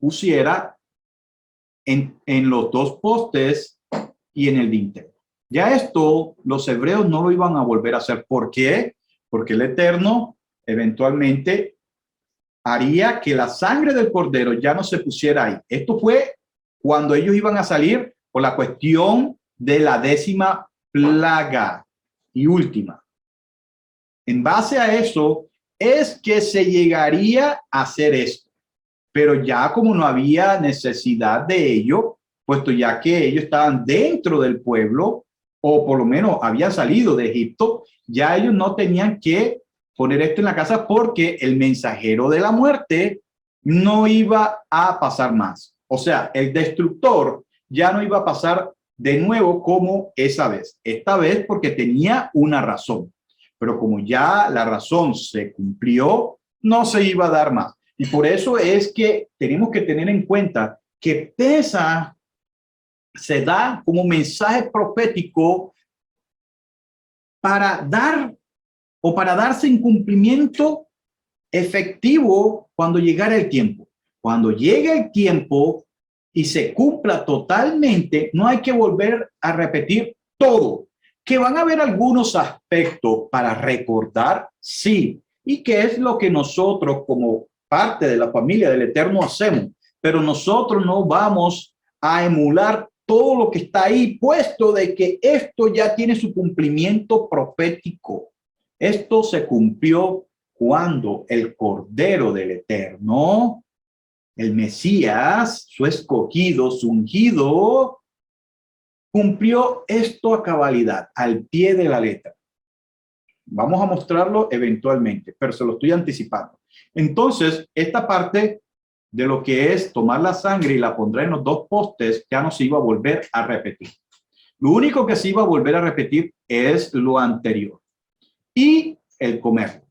pusiera en los 2 postes y en el dintel. Ya esto los hebreos no lo iban a volver a hacer. ¿Por qué? Porque el Eterno eventualmente haría que la sangre del cordero ya no se pusiera ahí. Esto fue cuando ellos iban a salir por la cuestión de la 10ª plaga y última. En base a eso es que se llegaría a hacer esto. Pero ya como no había necesidad de ello, puesto ya que ellos estaban dentro del pueblo, o por lo menos habían salido de Egipto, ya ellos no tenían que poner esto en la casa porque el mensajero de la muerte no iba a pasar más. O sea, el destructor ya no iba a pasar de nuevo como esa vez. Esta vez porque tenía una razón. Pero como ya la razón se cumplió, no se iba a dar más. Y por eso es que tenemos que tener en cuenta que Pesaj se da como mensaje profético para dar o para darse en cumplimiento efectivo cuando llegara el tiempo. Cuando llegue el tiempo y se cumpla totalmente, no hay que volver a repetir todo. Que van a haber algunos aspectos para recordar, sí. ¿Y qué es lo que nosotros como parte de la familia del Eterno hacemos? Pero nosotros no vamos a emular todo lo que está ahí, puesto de que esto ya tiene su cumplimiento profético. Esto se cumplió cuando el Cordero del Eterno, el Mesías, su escogido, su ungido, cumplió esto a cabalidad, al pie de la letra. Vamos a mostrarlo eventualmente, pero se lo estoy anticipando. Entonces, esta parte de lo que es tomar la sangre y la pondrá en los 2 postes, ya no se iba a volver a repetir. Lo único que se iba a volver a repetir es lo anterior y el comerlo.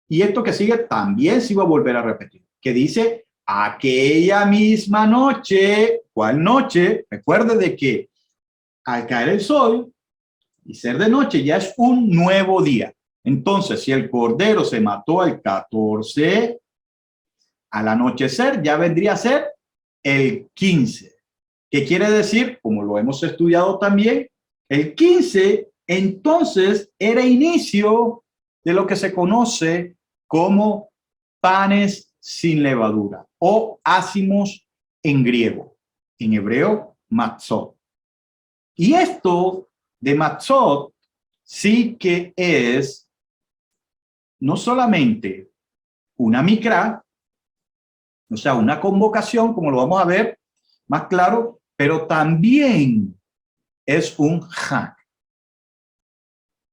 Y esto que sigue también se iba a volver a repetir, que dice aquella misma noche. ¿Cuál noche? Recuerde de que al caer el sol y ser de noche ya es un nuevo día. Entonces, si el cordero se mató el 14, al anochecer ya vendría a ser el 15. ¿Qué quiere decir? Como lo hemos estudiado también, el 15 entonces era inicio de lo que se conoce como panes sin levadura o ácimos en griego, en hebreo, matzot. Y esto de matzot sí que es no solamente una mikra, o sea, una convocación, como lo vamos a ver más claro, pero también es un hag.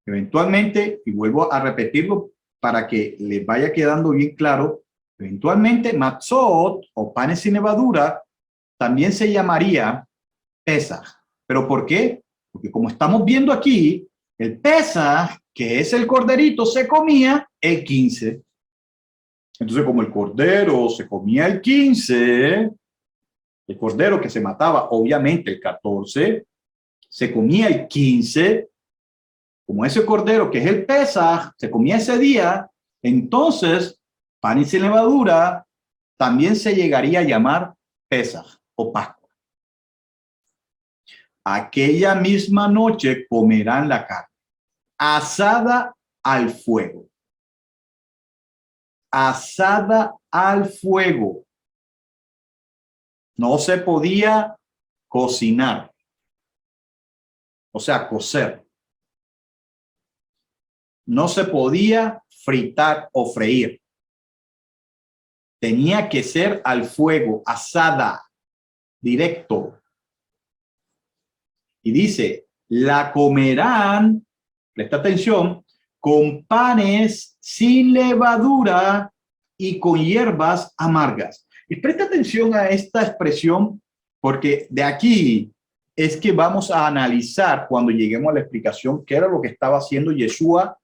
Eventualmente, y vuelvo a repetirlo para que les vaya quedando bien claro, eventualmente matzot o panes sin levadura también se llamaría Pesaj. ¿Pero por qué? Porque como estamos viendo aquí, el Pesaj, que es el corderito, se comía el 15. Entonces, como el cordero se comía el 15, el cordero que se mataba, obviamente, el 14, se comía el 15, como ese cordero que es el Pesaj, se comía ese día, entonces, pan y sin levadura también se llegaría a llamar Pesaj o Pascua. Aquella misma noche comerán la carne, asada al fuego. Asada al fuego. No se podía cocinar, o sea, cocer. No se podía fritar o freír. Tenía que ser al fuego, asada, directo. Y dice, la comerán, presta atención, con panes sin levadura y con hierbas amargas. Y presta atención a esta expresión, porque de aquí es que vamos a analizar cuando lleguemos a la explicación qué era lo que estaba haciendo Yeshua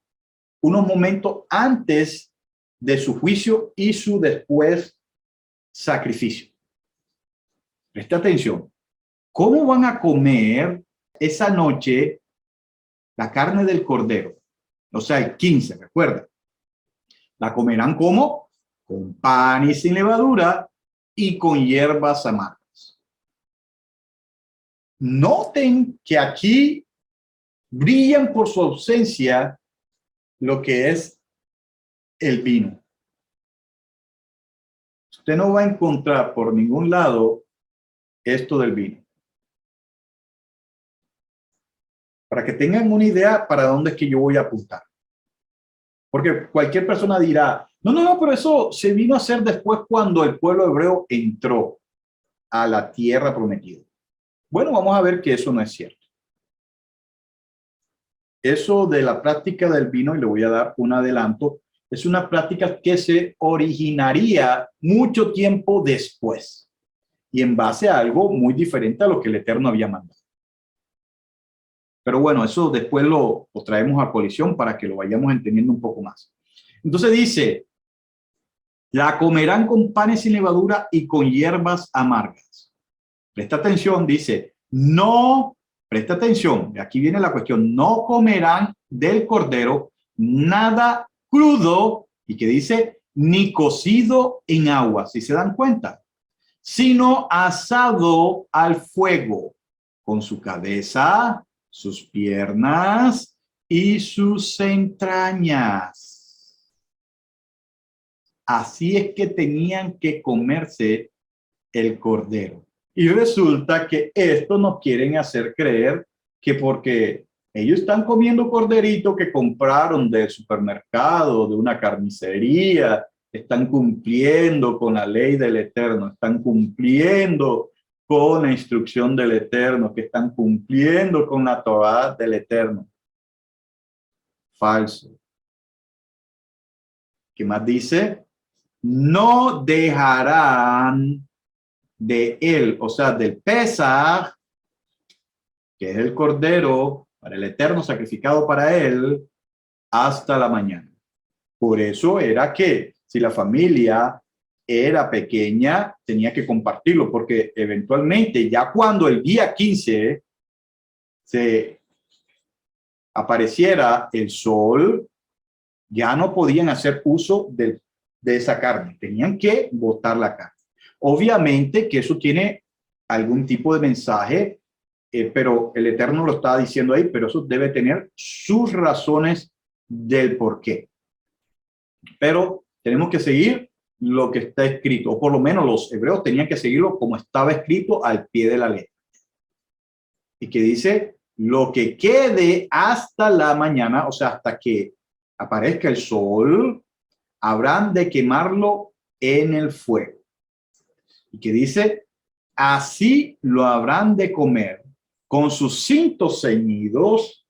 unos momentos antes de su juicio y su después sacrificio. Presta atención. ¿Cómo van a comer esa noche la carne del cordero? O sea, el 15, recuerda. La comerán como con pan y sin levadura y con hierbas amargas. Noten que aquí brillan por su ausencia lo que es el vino. Usted no va a encontrar por ningún lado esto del vino. Para que tengan una idea para dónde es que yo voy a apuntar. Porque cualquier persona dirá, no, pero eso se vino a hacer después cuando el pueblo hebreo entró a la tierra prometida. Bueno, vamos a ver que eso no es cierto. Eso de la práctica del vino, y le voy a dar un adelanto, es una práctica que se originaría mucho tiempo después y en base a algo muy diferente a lo que el Eterno había mandado. Pero bueno, eso después lo traemos a colisión para que lo vayamos entendiendo un poco más. Entonces dice, la comerán con panes sin levadura y con hierbas amargas. Presta atención, dice, no, presta atención, aquí viene la cuestión, no comerán del cordero nada crudo, y que dice, ni cocido en agua, si se dan cuenta, sino asado al fuego, con su cabeza, sus piernas y sus entrañas. Así es que tenían que comerse el cordero. Y resulta que esto nos quieren hacer creer que porque ellos están comiendo corderito que compraron del supermercado, de una carnicería, están cumpliendo con la ley del Eterno, están cumpliendo con la instrucción del Eterno, que están cumpliendo con la Torá del Eterno. Falso. ¿Qué más dice? No dejarán de él, o sea, del Pesaj, que es el cordero para el Eterno sacrificado para él, hasta la mañana. Por eso era que si la familia era pequeña, tenía que compartirlo, porque eventualmente ya cuando el día 15 se apareciera el sol, ya no podían hacer uso de esa carne, tenían que botar la carne. Obviamente que eso tiene algún tipo de mensaje, pero el Eterno lo está diciendo ahí, pero eso debe tener sus razones del por qué. Pero Tenemos que seguir lo que está escrito, o por lo menos los hebreos tenían que seguirlo como estaba escrito al pie de la letra. Y que dice, lo que quede hasta la mañana, o sea, hasta que aparezca el sol, habrán de quemarlo en el fuego. Y que dice, así lo habrán de comer, con sus cintos ceñidos,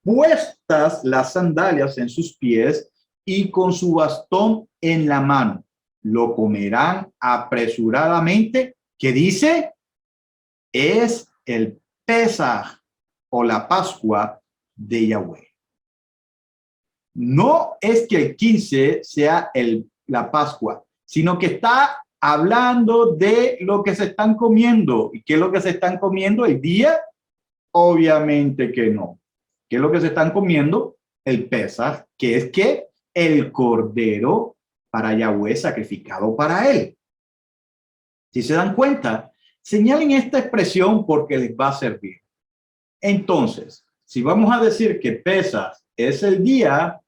puestas las sandalias en sus pies y con su bastón en la mano. Lo comerán apresuradamente, que dice, es el Pesaj o la Pascua de Yahweh. No es que el 15 sea la Pascua, sino que está hablando de lo que se están comiendo. ¿Y qué es lo que se están comiendo el día? Obviamente que no. ¿Qué es lo que se están comiendo? El Pesaj, que es que el cordero para Yahweh sacrificado para él. Si se dan cuenta, señalen esta expresión porque les va a servir. Entonces, si vamos a decir que Pesaj es el día,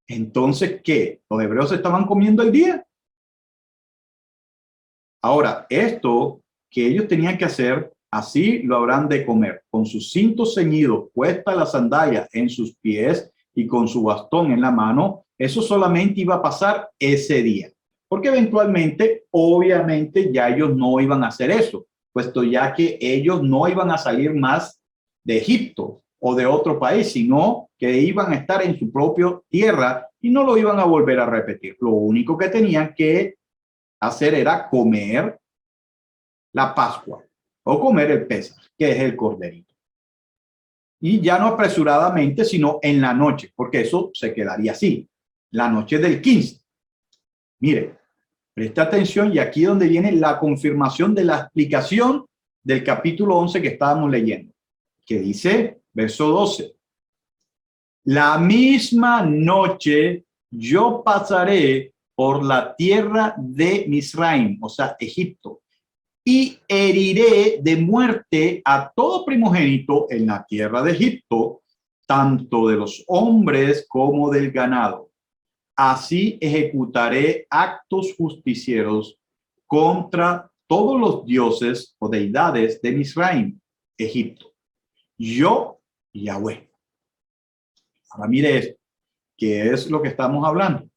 entonces, ¿qué? ¿Los hebreos estaban comiendo el día? Ahora, esto que ellos tenían que hacer, así lo habrán de comer, con sus cintos ceñidos, puesta la sandalia en sus pies y con su bastón en la mano. Eso solamente iba a pasar ese día, porque eventualmente, obviamente, ya ellos no iban a hacer eso, puesto ya que ellos no iban a salir más de Egipto o de otro país, sino que iban a estar en su propia tierra y no lo iban a volver a repetir. Lo único que tenían que hacer era comer la Pascua o comer el Pesaj, que es el corderito. Y ya no apresuradamente, sino en la noche, porque eso se quedaría así, la noche del 15. Mire, presta atención y aquí donde viene la confirmación de la explicación del capítulo 11 que estábamos leyendo, que dice, verso 12, la misma noche yo pasaré por la tierra de Misraim, o sea, Egipto, y heriré de muerte a todo primogénito en la tierra de Egipto, tanto de los hombres como del ganado. Así ejecutaré actos justicieros contra todos los dioses o deidades de Misraim, Egipto. Yo, Yahweh. Ahora mire esto, ¿qué es lo que estamos hablando?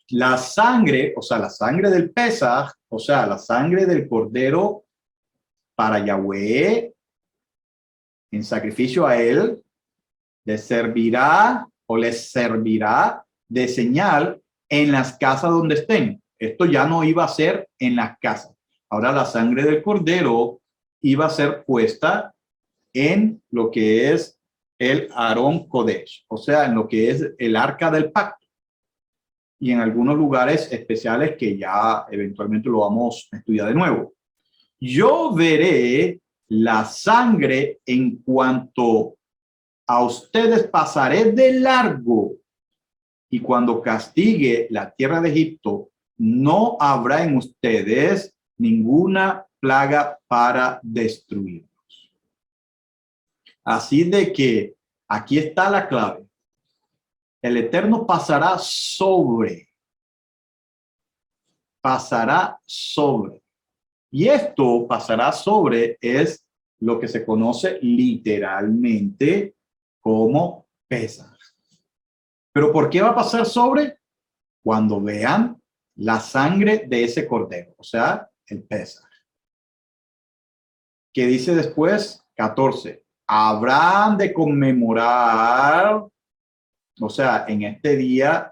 La sangre, o sea, la sangre del Pesaj, o sea, la sangre del cordero para Yahweh en sacrificio a él, les servirá de señal en las casas donde estén. Esto ya no iba a ser en las casas. Ahora la sangre del cordero iba a ser puesta en lo que es el Aarón Kodesh, o sea, en lo que es el arca del pacto. Y en algunos lugares especiales que ya eventualmente lo vamos a estudiar de nuevo. Yo veré la sangre en cuanto a ustedes pasaré de largo, y cuando castigue la tierra de Egipto, no habrá en ustedes ninguna plaga para destruirlos. Así de que aquí está la clave. El Eterno pasará sobre. Y esto pasará sobre es lo que se conoce literalmente como Pesaj. ¿Pero por qué va a pasar sobre? Cuando vean la sangre de ese cordero, o sea, el Pesaj. ¿Qué dice después? 14. Habrán de conmemorar, o sea, en este día,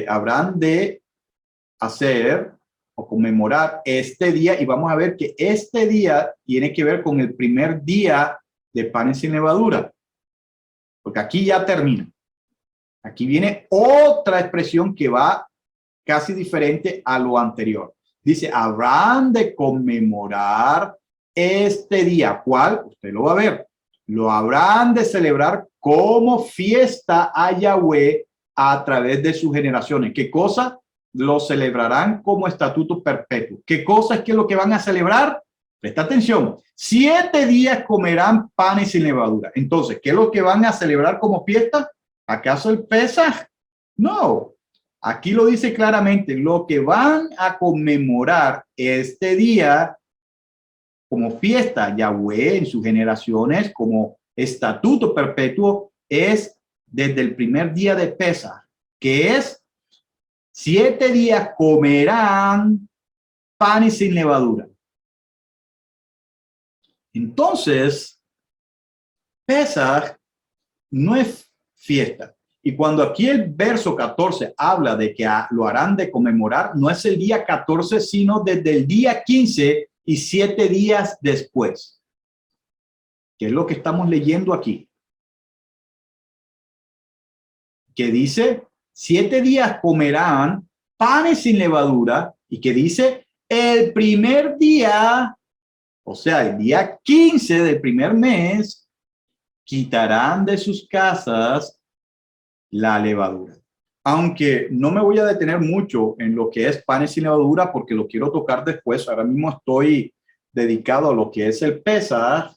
habrán de hacer o conmemorar este día, y vamos a ver que este día tiene que ver con el primer día de panes sin levadura, porque aquí ya termina. Aquí viene otra expresión que va casi diferente a lo anterior. Dice, habrán de conmemorar este día. ¿Cuál? Usted lo va a ver. Lo habrán de celebrar como fiesta a Yahweh a través de sus generaciones. ¿Qué cosa? Lo celebrarán como estatuto perpetuo. ¿Qué cosa es que lo que van a celebrar? Presta atención. 7 días comerán panes sin levadura. Entonces, ¿qué es lo que van a celebrar como fiesta? ¿Acaso el Pesaj? No. Aquí lo dice claramente, lo que van a conmemorar este día como fiesta Yahweh en sus generaciones, como estatuto perpetuo, es desde el primer día de Pesaj, que es 7 días comerán panes sin levadura. Entonces, Pesaj no es fiesta. Y cuando aquí el verso 14 habla de que lo harán de conmemorar, no es el día 14, sino desde el día 15 y 7 días después, que es lo que estamos leyendo aquí. Que dice, 7 días comerán panes sin levadura, y que dice, el primer día, o sea, el día 15 del primer mes, quitarán de sus casas la levadura. Aunque no me voy a detener mucho en lo que es panes sin levadura porque lo quiero tocar después. Ahora mismo estoy dedicado a lo que es el Pesaj.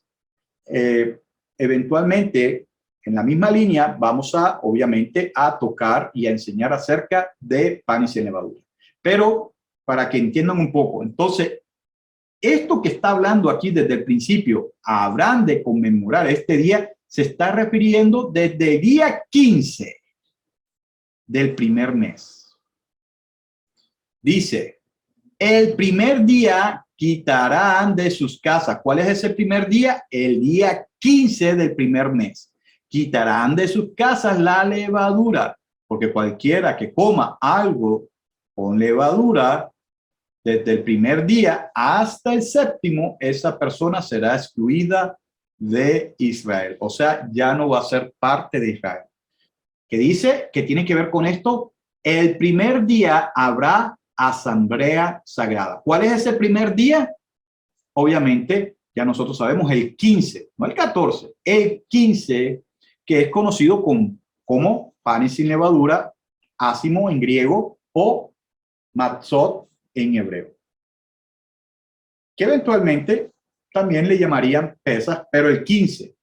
Eventualmente, en la misma línea, vamos a, obviamente, a tocar y a enseñar acerca de panes sin levadura. Pero para que entiendan un poco, entonces, esto que está hablando aquí desde el principio, habrán de conmemorar este día, se está refiriendo desde el día 15 del primer mes. Dice, el primer día quitarán de sus casas. ¿Cuál es ese primer día? El día 15 del primer mes. Quitarán de sus casas la levadura, porque cualquiera que coma algo con levadura, desde el primer día hasta el séptimo, esa persona será excluida de Israel. O sea, ya no va a ser parte de Israel. Que dice que tiene que ver con esto, el primer día habrá asamblea sagrada. ¿Cuál es ese primer día? Obviamente, ya nosotros sabemos el 15, no el 14, el 15, que es conocido como panes sin levadura, ácimo en griego o matzot en hebreo, que eventualmente también le llamarían pesas, pero el 15,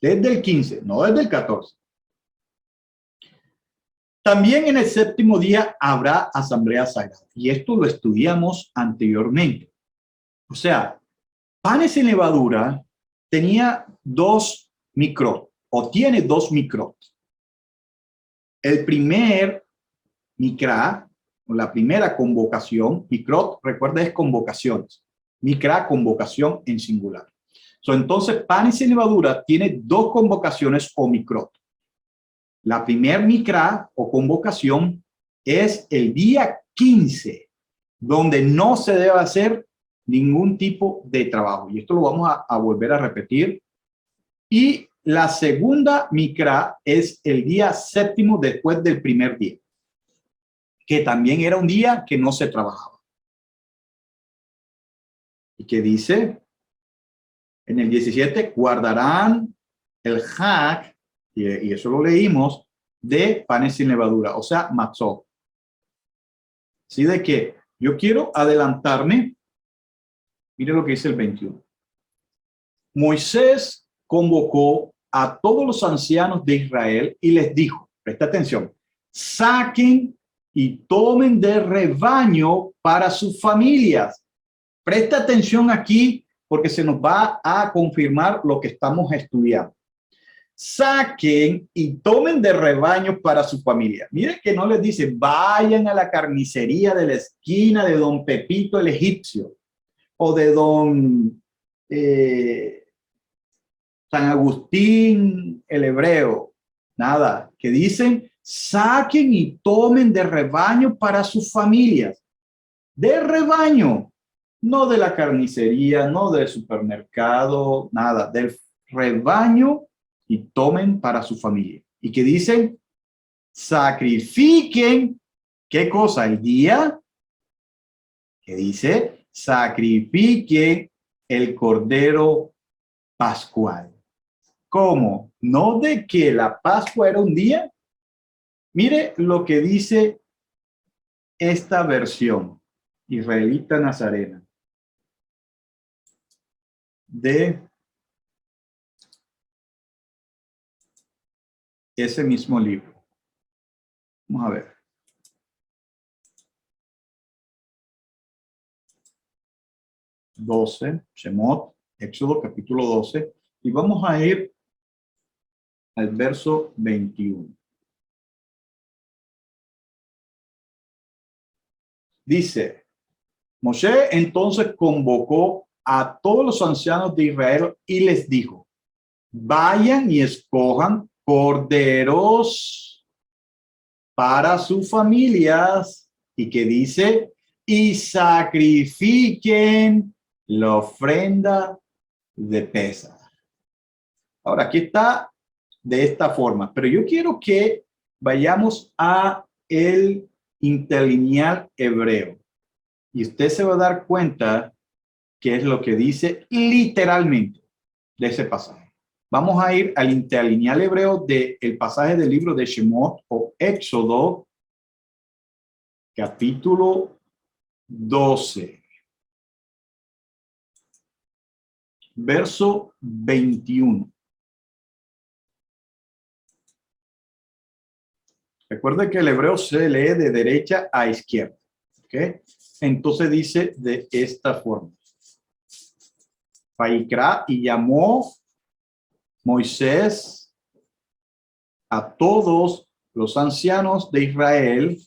desde el 15, no desde el 14. También en el séptimo día habrá asamblea sagrada. Y esto lo estudiamos anteriormente. O sea, panes sin levadura tenía 2 microt, o tiene 2 microt. El primer micra, o la primera convocación, microt, recuerda, es convocaciones. Micra, convocación en singular. Entonces, panes sin levadura tiene 2 convocaciones o microt. La primer micra o convocación es el día 15, donde no se debe hacer ningún tipo de trabajo. Y esto lo vamos a volver a repetir. Y la segunda micra es el día séptimo después del primer día, que también era un día que no se trabajaba. Y que dice en el 17, guardarán el hag, y eso lo leímos, de panes sin levadura, o sea, matzot. Así de que yo quiero adelantarme. Mire lo que dice el 21. Moisés convocó a todos los ancianos de Israel y les dijo, presta atención, saquen y tomen de rebaño para sus familias. Presta atención aquí porque se nos va a confirmar lo que estamos estudiando. Saquen y tomen de rebaño para su familia. Mire que no les dice, vayan a la carnicería de la esquina de don Pepito el egipcio o de don San Agustín el hebreo. Nada, que dicen, saquen y tomen de rebaño para sus familias. De rebaño, no de la carnicería, no del supermercado, nada, del rebaño, y tomen para su familia. Y que dicen, sacrifiquen, ¿qué cosa? El día que dice, sacrifiquen el cordero pascual. ¿Cómo? ¿No de que la Pascua era un día? Mire lo que dice esta versión israelita nazarena de ese mismo libro. Vamos a ver. 12, Shemot, Éxodo capítulo 12, y vamos a ir al verso 21. Dice, Moshe entonces convocó a todos los ancianos de Israel y les dijo, vayan y escojan corderos para sus familias, y que dice, y sacrifiquen la ofrenda de Pesaj. Ahora, aquí está de esta forma, pero yo quiero que vayamos a el interlineal hebreo, y usted se va a dar cuenta que es lo que dice literalmente de ese pasaje. Vamos a ir al interlineal hebreo del pasaje del libro de Shemot o Éxodo, capítulo 12, verso 21. Recuerde que el hebreo se lee de derecha a izquierda. ¿Okay? Entonces dice de esta forma. Vaikra, y llamó Moisés a todos los ancianos de Israel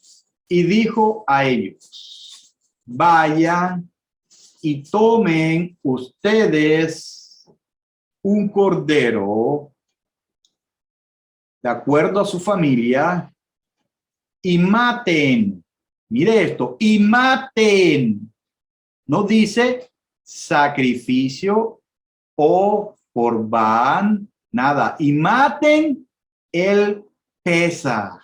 y dijo a ellos, vayan y tomen ustedes un cordero de acuerdo a su familia y maten. Mire esto, y maten. No dice sacrificio o corbán, nada. Y maten el Pesaj.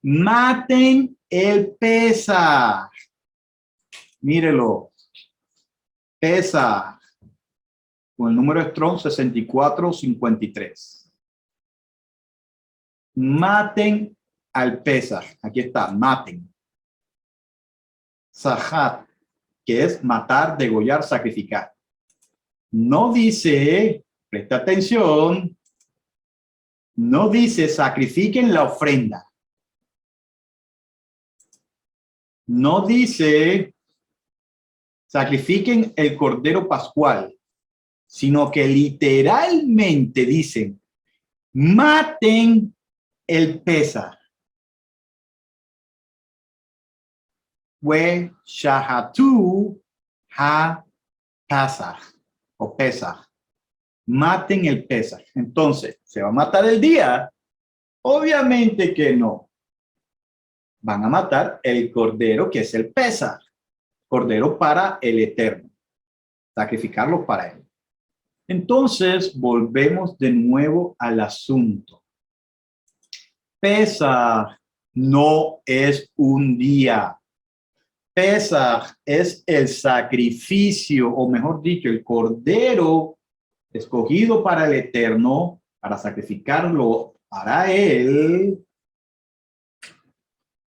Maten el Pesaj. Mírelo. Pesaj. Con el número Strong 6453. Maten al Pesaj. Aquí está, maten. Sahat, que es matar, degollar, sacrificar. No dice, presta atención, no dice sacrifiquen la ofrenda. No dice sacrifiquen el cordero pascual, sino que literalmente dicen maten el Pesaj. We shahatu ha Pesaj o Pesaj. Maten el Pesaj. Entonces, ¿se va a matar el día? Obviamente que no. Van a matar el cordero, que es el Pesaj. Cordero para el Eterno. Sacrificarlo para él. Entonces, volvemos de nuevo al asunto. Pesaj no es un día. Pesaj es el sacrificio, o mejor dicho, el cordero escogido para el Eterno, para sacrificarlo para él.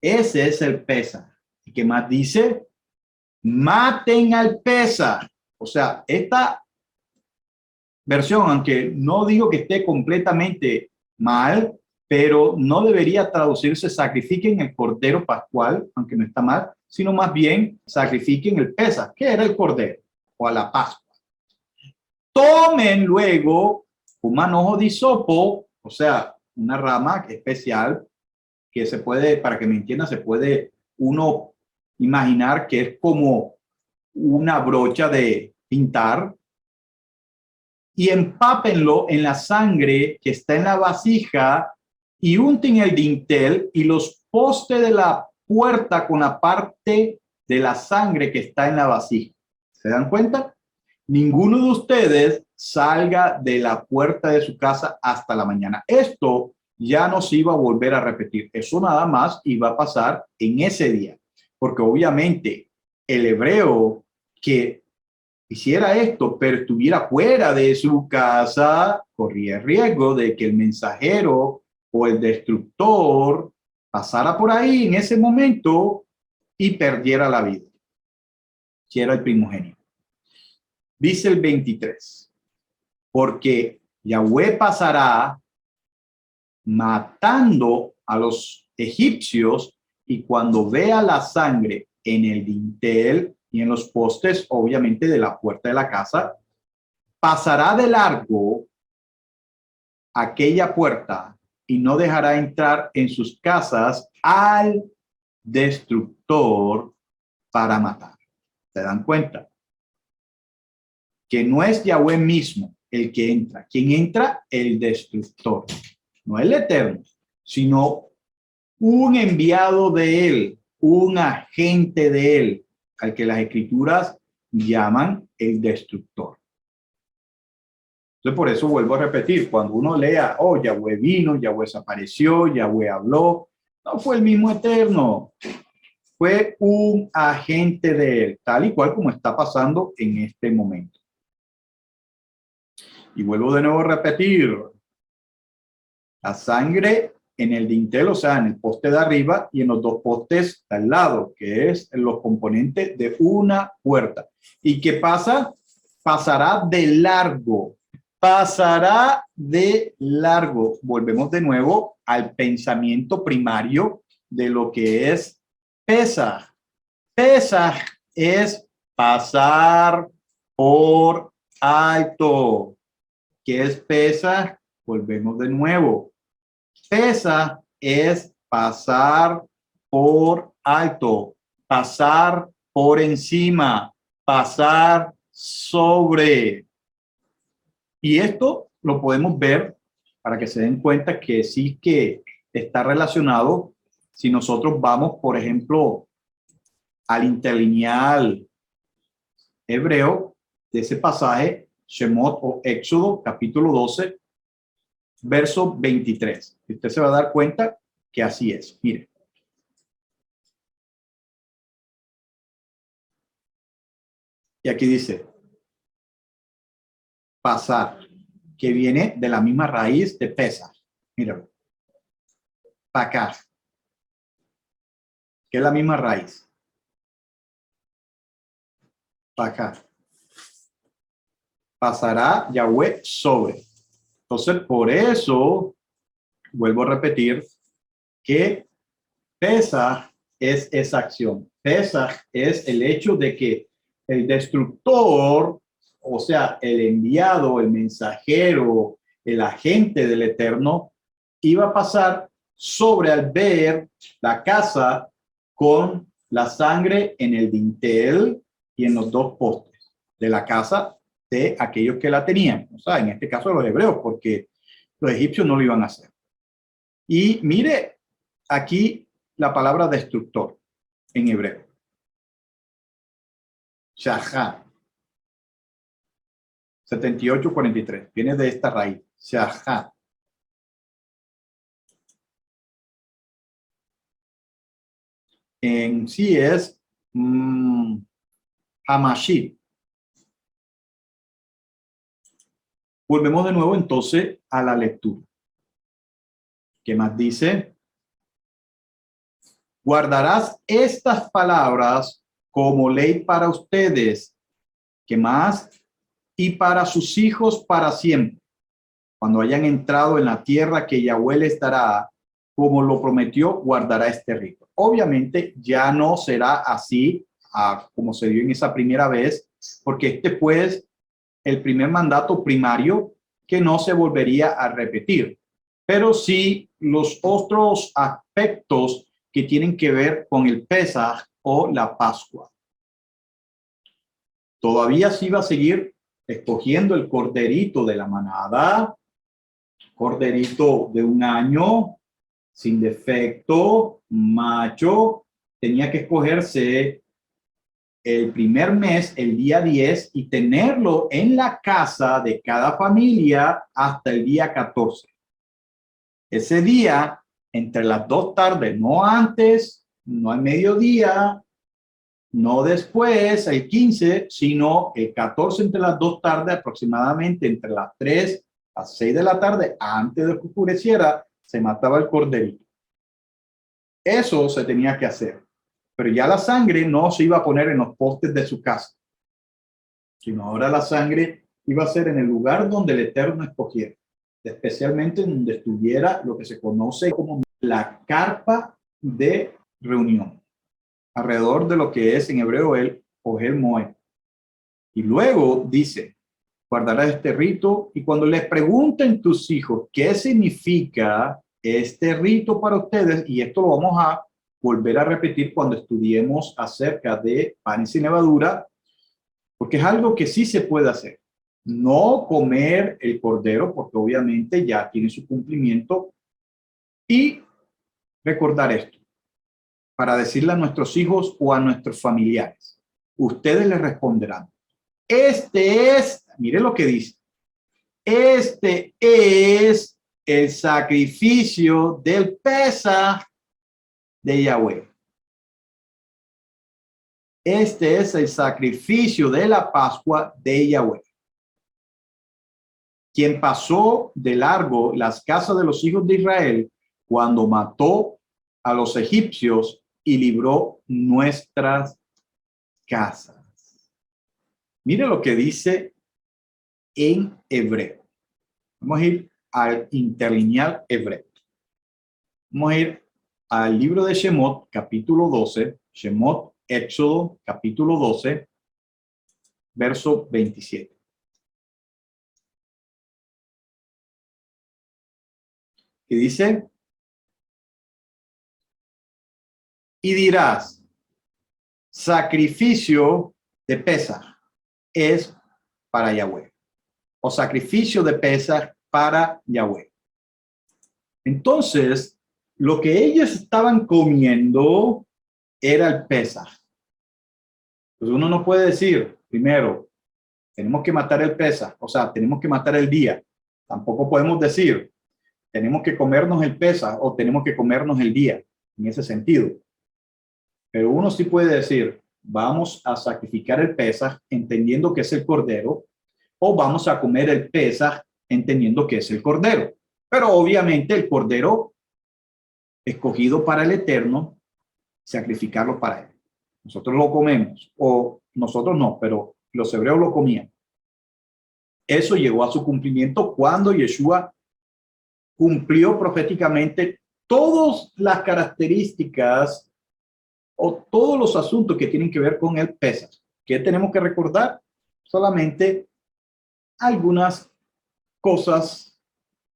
Ese es el Pesaj. ¿Y qué más dice? Maten al Pesaj. O sea, esta versión, aunque no digo que esté completamente mal, pero no debería traducirse sacrifiquen el cordero pascual, aunque no está mal, sino más bien sacrifiquen el Pesaj, que era el cordero, o a la Pascua. Tomen luego un manojo de hisopo, o sea, una rama especial que se puede, para que me entiendan, se puede uno imaginar que es como una brocha de pintar, y empápenlo en la sangre que está en la vasija y unten el dintel y los postes de la puerta con la parte de la sangre que está en la vasija. ¿Se dan cuenta? Ninguno de ustedes salga de la puerta de su casa hasta la mañana. Esto ya no se iba a volver a repetir. Eso nada más iba a pasar en ese día. Porque obviamente el hebreo que hiciera esto, pero estuviera fuera de su casa, corría el riesgo de que el mensajero o el destructor pasara por ahí en ese momento y perdiera la vida. Si era el primogénito. Dice el 23, porque Yahweh pasará matando a los egipcios y cuando vea la sangre en el dintel y en los postes, obviamente, de la puerta de la casa. Pasará de largo aquella puerta y no dejará entrar en sus casas al destructor para matar. ¿Se dan cuenta? Que no es Yahweh mismo el que entra. ¿Quién entra? El destructor. No el Eterno, sino un enviado de él, un agente de él, al que las escrituras llaman el destructor. Entonces, por eso vuelvo a repetir, cuando uno lea, oh, Yahweh vino, Yahweh desapareció, Yahweh habló, no fue el mismo Eterno, fue un agente de él, tal y cual como está pasando en este momento. Y vuelvo de nuevo a repetir, la sangre en el dintel, o sea, en el poste de arriba y en los dos postes al lado, que es los componentes de una puerta. ¿Y qué pasa? Pasará de largo. Pasará de largo. Volvemos de nuevo al pensamiento primario de lo que es Pesaj. Pesaj es pasar por alto. ¿Qué es Pesaj? Volvemos de nuevo. Pesaj es pasar por alto, pasar por encima, pasar sobre. Y esto lo podemos ver para que se den cuenta que sí que está relacionado si nosotros vamos, por ejemplo, al interlineal hebreo de ese pasaje, Shemot o Éxodo, capítulo 12, verso 23. Usted se va a dar cuenta que así es. Mire. Y aquí dice, pasar, que viene de la misma raíz de pesar. Míralo. Pacar, que es la misma raíz. Pacar. Pasará Yahweh sobre. Entonces, por eso, vuelvo a repetir que Pesaj es esa acción. Pesaj es el hecho de que el destructor, o sea, el enviado, el mensajero, el agente del Eterno, iba a pasar sobre al ver la casa con la sangre en el dintel y en los dos postes de la casa de aquellos que la tenían. O sea, en este caso los hebreos, porque los egipcios no lo iban a hacer. Y mire aquí la palabra destructor en hebreo. Shahá. 7843. Viene de esta raíz. Shahá. En sí es Hamashit. Volvemos de nuevo entonces a la lectura. ¿Qué más dice? Guardarás estas palabras como ley para ustedes. ¿Qué más? Y para sus hijos para siempre, cuando hayan entrado en la tierra que Yahweh les dará, como lo prometió, guardará este rito. Obviamente ya no será así como se dio en esa primera vez, porque este fue el primer mandato primario que no se volvería a repetir. Pero sí los otros aspectos que tienen que ver con el Pesaj o la Pascua. Todavía se iba a seguir escogiendo el corderito de la manada, corderito de 1 año, sin defecto, macho, tenía que escogerse el primer mes, el día 10, y tenerlo en la casa de cada familia hasta el día 14. Ese día, entre las 2 tardes, no antes, no al mediodía, no después, el 15, sino el 14 entre las 2 tardes, aproximadamente entre las 3 a 6 de la tarde, antes de que oscureciera, se mataba el corderito. Eso se tenía que hacer. Pero ya la sangre no se iba a poner en los postes de su casa, sino ahora la sangre iba a ser en el lugar donde el Eterno escogiera, especialmente donde estuviera lo que se conoce como la carpa de reunión, alrededor de lo que es en hebreo el Ohel Moed. Y luego dice, guardarás este rito y cuando les pregunten tus hijos qué significa este rito para ustedes, y esto lo vamos a volver a repetir cuando estudiemos acerca de panes sin levadura, porque es algo que sí se puede hacer. No comer el cordero, porque obviamente ya tiene su cumplimiento, y recordar esto para decirle a nuestros hijos o a nuestros familiares. Ustedes les responderán. Mire lo que dice. Este es el sacrificio del Pesaj de Yahweh. Este es el sacrificio de la Pascua de Yahweh, quien pasó de largo las casas de los hijos de Israel cuando mató a los egipcios y libró nuestras casas. Mire lo que dice en hebreo. Vamos a ir al interlineal hebreo. Vamos a ir al libro de Shemot, capítulo 12, Shemot, Éxodo, capítulo 12, verso 27. Y dice, y dirás, sacrificio de Pesaj es para Yahweh, o sacrificio de Pesaj para Yahweh. Entonces, lo que ellos estaban comiendo era el Pesaj. Pues uno no puede decir, primero, tenemos que matar el Pesaj, o sea, tenemos que matar el día. Tampoco podemos decir, tenemos que comernos el Pesaj o tenemos que comernos el día, en ese sentido. Pero uno sí puede decir, vamos a sacrificar el Pesaj entendiendo que es el cordero, o vamos a comer el Pesaj entendiendo que es el cordero. Pero obviamente el cordero escogido para el Eterno, sacrificarlo para él. Nosotros lo comemos, o nosotros no, pero los hebreos lo comían. Eso llegó a su cumplimiento cuando Yeshua cumplió proféticamente todas las características o todos los asuntos que tienen que ver con el Pesaj. ¿Qué tenemos que recordar? Solamente algunas cosas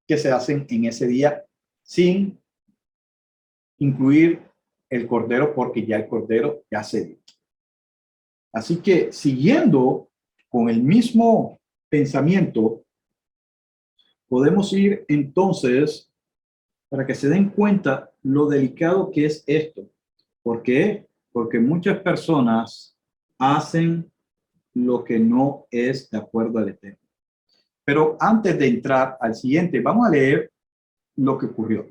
que se hacen en ese día sin incluir el cordero, porque ya el cordero ya se dio. Así que siguiendo con el mismo pensamiento, podemos ir entonces para que se den cuenta lo delicado que es esto. ¿Por qué? Porque muchas personas hacen lo que no es de acuerdo al Eterno. Pero antes de entrar al siguiente, vamos a leer lo que ocurrió.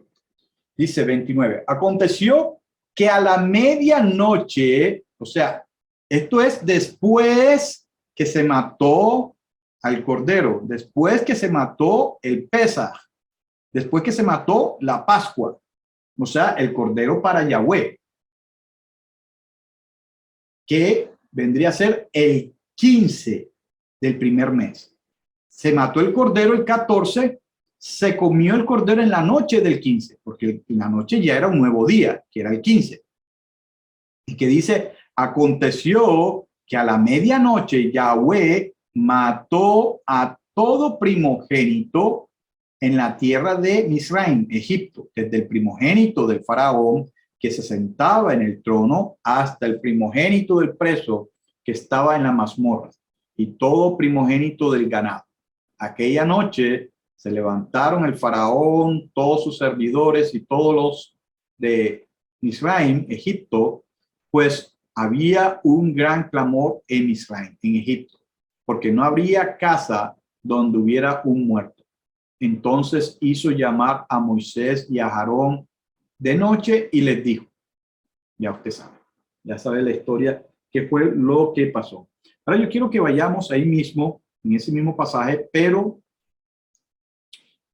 Dice 29. Aconteció que a la medianoche, o sea, esto es después que se mató al cordero, después que se mató el Pesaj, después que se mató la Pascua, o sea, el cordero para Yahweh, que vendría a ser el 15 del primer mes. Se mató el cordero el 14, se comió el cordero en la noche del 15, porque en la noche ya era un nuevo día, que era el 15. Y que dice, aconteció que a la medianoche Yahweh mató a todo primogénito en la tierra de Misraim, Egipto, desde el primogénito del faraón que se sentaba en el trono hasta el primogénito del preso que estaba en la mazmorra y todo primogénito del ganado. Aquella noche se levantaron el faraón, todos sus servidores y todos los de Misraim, Egipto, pues había un gran clamor en Misraim, en Egipto, porque no habría casa donde hubiera un muerto. Entonces hizo llamar a Moisés y a Aarón de noche y les dijo, ya usted sabe, ya sabe la historia, qué fue lo que pasó. Ahora yo quiero que vayamos ahí mismo, en ese mismo pasaje, pero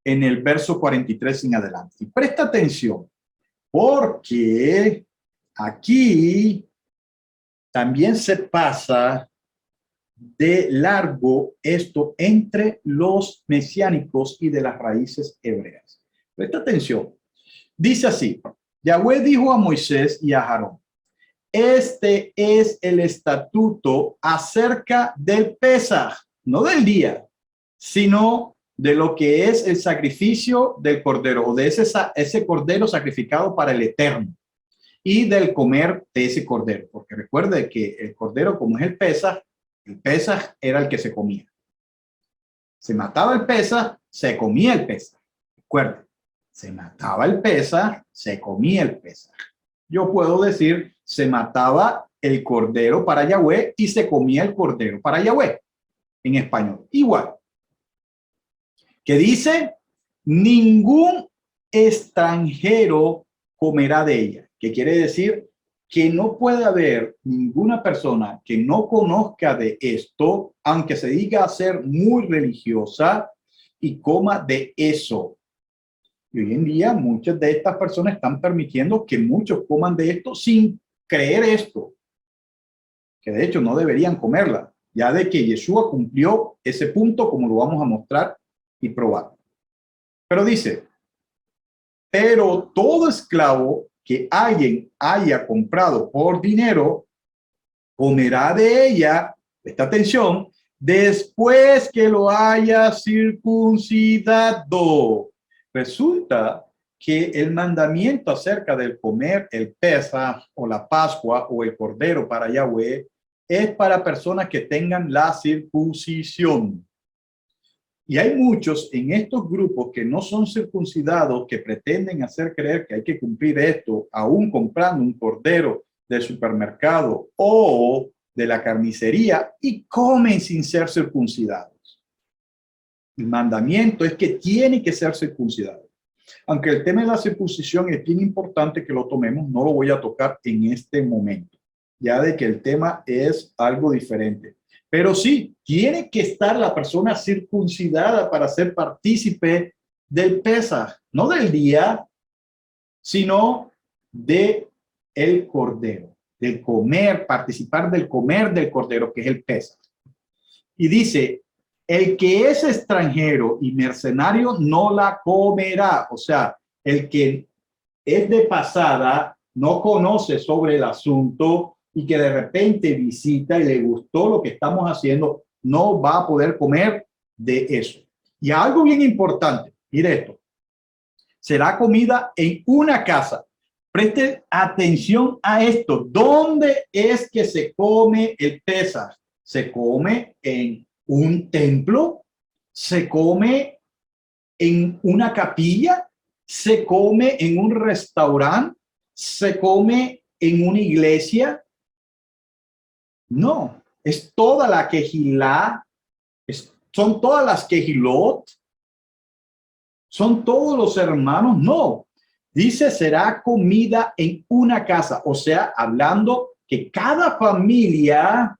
en el verso 43 en adelante. Y presta atención, porque aquí también se pasa de largo esto entre los mesiánicos y de las raíces hebreas. Presta atención. Dice así, Yahweh dijo a Moisés y a Aarón, este es el estatuto acerca del Pesaj, no del día, sino de lo que es el sacrificio del cordero, o de ese cordero sacrificado para el Eterno, y del comer de ese cordero, porque recuerde que el cordero, como es el Pesaj era el que se comía. Se mataba el Pesaj, se comía el Pesaj. Recuerde, se mataba el Pesaj, se comía el Pesaj. Yo puedo decir, se mataba el cordero para Yahweh y se comía el cordero para Yahweh. En español, igual. Que dice, ningún extranjero comerá de ella. Que quiere decir que no puede haber ninguna persona que no conozca de esto, aunque se diga a ser muy religiosa, y coma de eso. Y hoy en día muchas de estas personas están permitiendo que muchos coman de esto sin creer esto, que de hecho no deberían comerla, ya de que Yeshua cumplió ese punto, como lo vamos a mostrar y probar. Pero dice, pero todo esclavo que alguien haya comprado por dinero comerá de ella, esta atención, después que lo haya circuncidado. Resulta que el mandamiento acerca del comer el Pesaj o la Pascua o el Cordero para Yahweh es para personas que tengan la circuncisión. Y hay muchos en estos grupos que no son circuncidados que pretenden hacer creer que hay que cumplir esto, aún comprando un cordero del supermercado o de la carnicería, y comen sin ser circuncidados. El mandamiento es que tiene que ser circuncidado. Aunque el tema de la circuncisión es bien importante que lo tomemos, no lo voy a tocar en este momento, ya de que el tema es algo diferente. Pero sí, tiene que estar la persona circuncidada para ser partícipe del Pesaj, no del día, sino de el cordero, del comer, participar del comer del cordero, que es el Pesaj. Y dice, el que es extranjero y mercenario no la comerá. O sea, el que es de pasada, no conoce sobre el asunto y que de repente visita y le gustó lo que estamos haciendo, no va a poder comer de eso. Y algo bien importante, mire esto, será comida en una casa. Preste atención a esto. ¿Dónde es que se come el Pesaj? Se come en un templo, se come en una capilla, se come en un restaurante, se come en una iglesia. No, es toda la quejilá, son todas las quejilot, son todos los hermanos. No, dice será comida en una casa, o sea, hablando que cada familia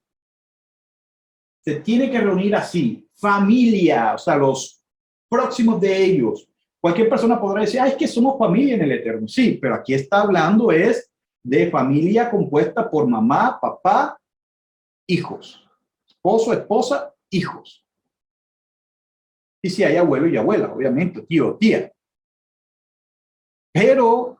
se tiene que reunir así, familia, o sea, los próximos de ellos. Cualquier persona podrá decir, es que somos familia en el Eterno. Sí, pero aquí está hablando es de familia compuesta por mamá, papá, hijos, esposo, esposa, hijos. Y si hay abuelo y abuela, obviamente, tío, tía. Pero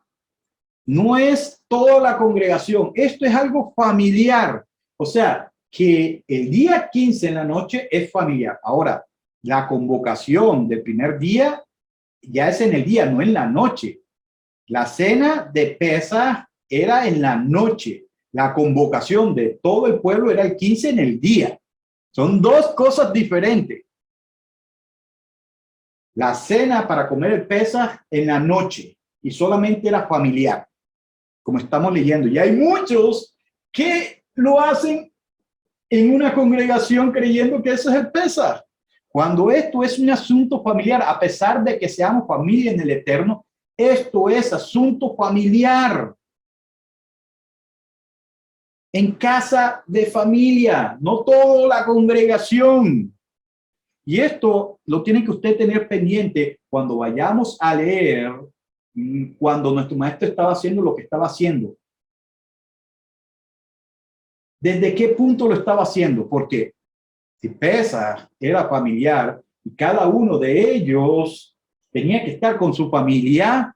no es toda la congregación. Esto es algo familiar. O sea, que el día 15 en la noche es familiar. Ahora, la convocación del primer día ya es en el día, no en la noche. La cena de Pesaj era en la noche. La convocación de todo el pueblo era el 15 en el día. Son dos cosas diferentes. La cena para comer el Pesaj en la noche y solamente era familiar, como estamos leyendo. Y hay muchos que lo hacen en una congregación creyendo que eso es el Pesaj. Cuando esto es un asunto familiar, a pesar de que seamos familia en el Eterno, esto es asunto familiar. En casa de familia, no toda la congregación. Y esto lo tiene que usted tener pendiente cuando vayamos a leer, cuando nuestro maestro estaba haciendo lo que estaba haciendo. ¿Desde qué punto lo estaba haciendo? Porque si Pesaj era familiar y cada uno de ellos tenía que estar con su familia,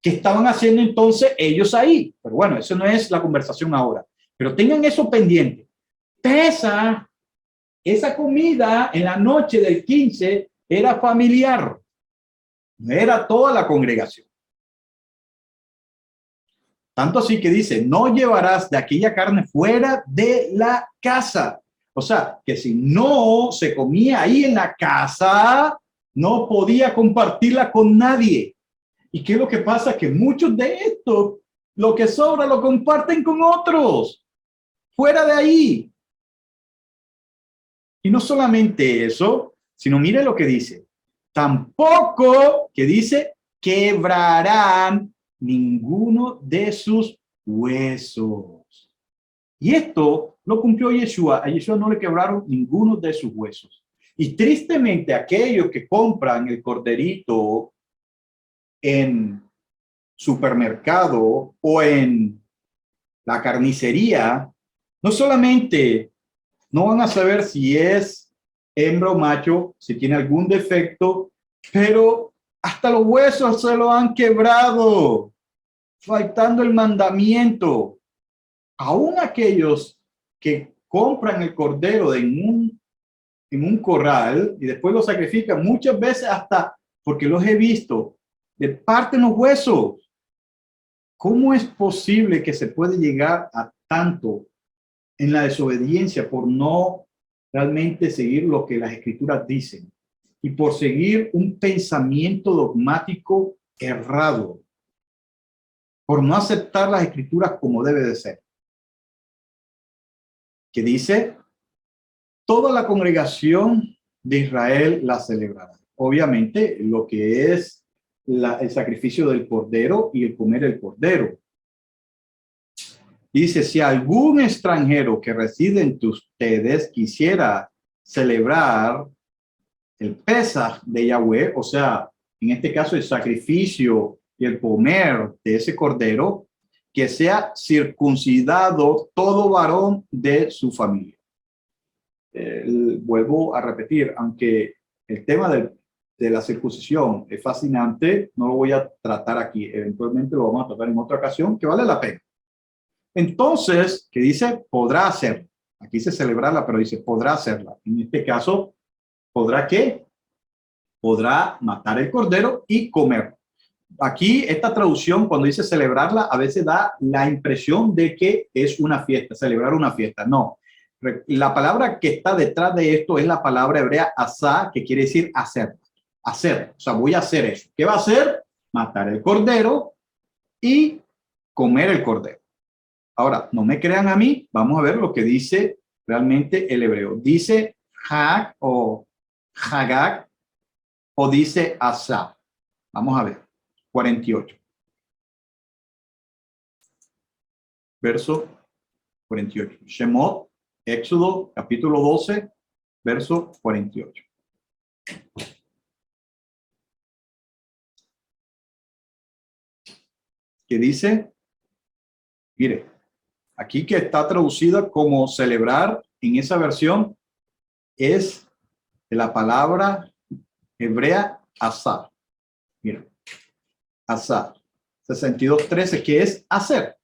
¿qué estaban haciendo entonces ellos ahí? Pero bueno, eso no es la conversación ahora. Pero tengan eso pendiente. Pesa, esa comida en la noche del 15 era familiar, no era toda la congregación. Tanto así que dice, no llevarás de aquella carne fuera de la casa. O sea, que si no se comía ahí en la casa, no podía compartirla con nadie. ¿Y qué es lo que pasa? Que muchos de estos, lo que sobra, lo comparten con otros, fuera de ahí. Y no solamente eso, sino mire lo que dice. Tampoco, que dice, quebrarán ninguno de sus huesos. Y esto lo cumplió Yeshua. A Yeshua no le quebraron ninguno de sus huesos. Y tristemente aquellos que compran el corderito en supermercado o en la carnicería, no solamente no van a saber si es hembra o macho, si tiene algún defecto, pero hasta los huesos se lo han quebrado, faltando el mandamiento. Aún aquellos que compran el cordero en un corral y después lo sacrifican, muchas veces hasta, porque los he visto, le parten los huesos. ¿Cómo es posible que se puede llegar a tanto en la desobediencia por no realmente seguir lo que las escrituras dicen y por seguir un pensamiento dogmático errado, por no aceptar las escrituras como debe de ser? Que dice, toda la congregación de Israel la celebrará. Obviamente, lo que es el sacrificio del cordero y el comer el cordero. Dice, si algún extranjero que reside entre ustedes quisiera celebrar el Pesaj de Yahweh, o sea, en este caso el sacrificio y el comer de ese cordero, que sea circuncidado todo varón de su familia. Vuelvo a repetir, aunque el tema de la circuncisión es fascinante, no lo voy a tratar aquí, eventualmente lo vamos a tratar en otra ocasión, que vale la pena. Entonces, que dice, podrá hacerla. Aquí dice celebrarla, pero dice, podrá hacerla. En este caso, ¿podrá qué? Podrá matar el cordero y comer. Aquí, esta traducción, cuando dice celebrarla, a veces da la impresión de que es una fiesta, celebrar una fiesta. No. La palabra que está detrás de esto es la palabra hebrea asá, que quiere decir hacer. Hacer. O sea, voy a hacer eso. ¿Qué va a hacer? Matar el cordero y comer el cordero. Ahora, no me crean a mí, vamos a ver lo que dice realmente el hebreo. Dice hag o hagag o dice asa. Vamos a ver, 48. Verso 48. Shemot, Éxodo, capítulo 12, verso 48. ¿Qué dice? Mire, aquí que está traducida como celebrar, en esa versión es de la palabra hebrea asar. Mira, asar. 62:13, que es hacer.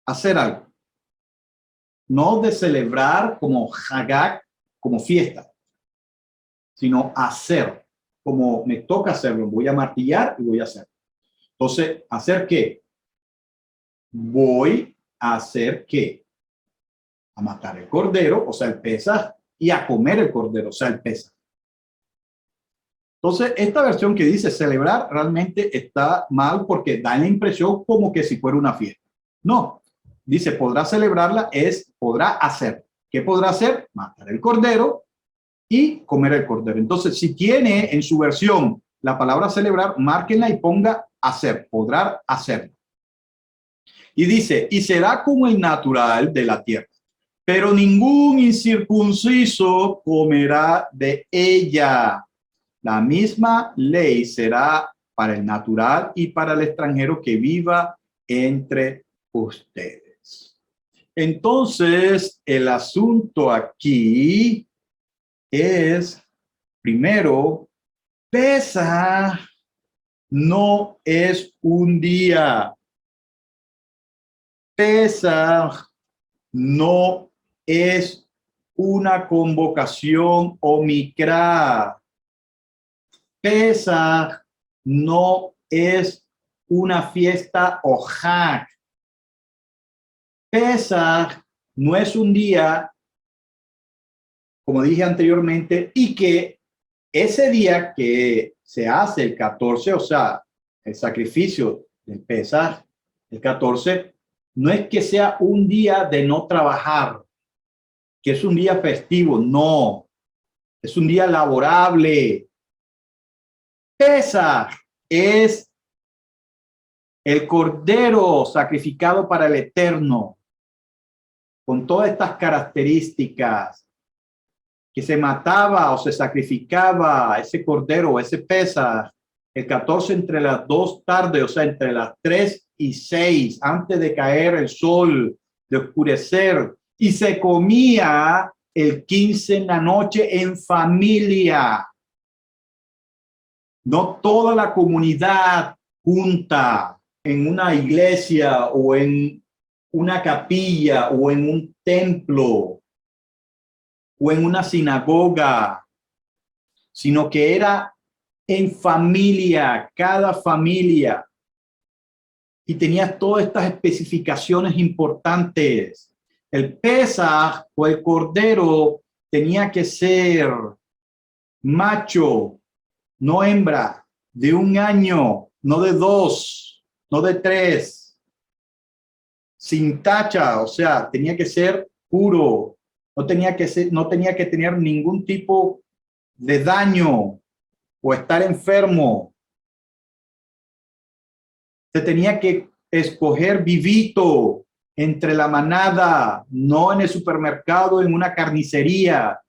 Hacer algo. No de celebrar como hagag, como fiesta, sino hacer. Como me toca hacerlo, voy a martillar y voy a hacer. Entonces, ¿hacer qué? Voy a hacer qué? A matar el cordero, o sea, el Pesaj, y a comer el cordero, o sea, el Pesaj. Entonces, esta versión que dice celebrar realmente está mal porque da la impresión como que si fuera una fiesta. No, dice podrá celebrarla, podrá hacer. ¿Qué podrá hacer? Matar el cordero y comer el cordero. Entonces, si tiene en su versión la palabra celebrar, márquenla y ponga hacer, podrá hacer. Y dice, y será como el natural de la tierra, pero ningún incircunciso comerá de ella. La misma ley será para el natural y para el extranjero que viva entre ustedes. Entonces, el asunto aquí es, primero, Pesaj no es un día. Pesaj no es una convocación o mikra. Pesaj no es una fiesta o hag. Pesaj no es un día, como dije anteriormente, y que ese día que se hace el 14, o sea, el sacrificio del Pesaj, el 14, no es que sea un día de no trabajar, que es un día festivo, no, es un día laborable. Pesaj es el cordero sacrificado para el Eterno, con todas estas características, que se mataba o se sacrificaba ese cordero, ese Pesaj, el 14 entre las 2 tardes, o sea, entre las 3 y 6, antes de caer el sol, de oscurecer, y se comía el 15 en la noche en familia. No toda la comunidad junta en una iglesia o en una capilla o en un templo o en una sinagoga, sino que era en familia, cada familia. Y tenía todas estas especificaciones importantes. El Pesaj o el cordero tenía que ser macho, no hembra, de 1 año, no de 2, no de 3, sin tacha, o sea, tenía que ser puro, no tenía que tener ningún tipo de daño o estar enfermo. Se tenía que escoger vivito entre la manada, no en el supermercado, en una carnicería,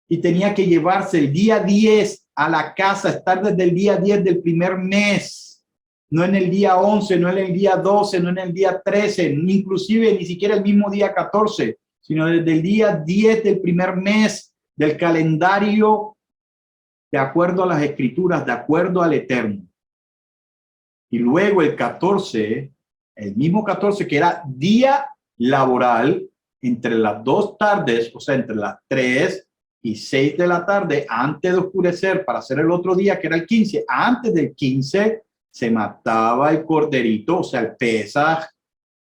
y tenía que llevarse el día 10 a la casa, estar desde el día 10 del primer mes, no en el día 11, no en el día 12, no en el día 13, inclusive ni siquiera el mismo día 14, sino desde el día 10 del primer mes del calendario, de acuerdo a las escrituras, de acuerdo al Eterno. Y luego el 14, el mismo 14 que era día laboral, entre las 2 tardes, o sea, entre las 3 y 6 de la tarde, antes de oscurecer, para hacer el otro día, que era el 15, antes del 15, se mataba el corderito, o sea, el Pesaj,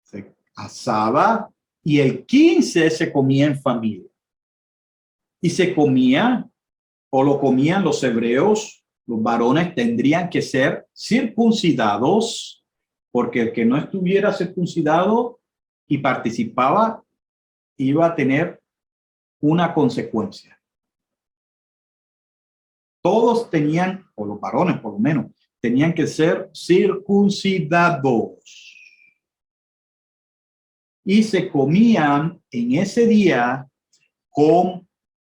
se asaba, y el 15 se comía en familia. Y se comía, o lo comían los hebreos, los varones tendrían que ser circuncidados, porque el que no estuviera circuncidado y participaba iba a tener una consecuencia. Todos tenían, o los varones por lo menos, tenían que ser circuncidados. Y se comían en ese día con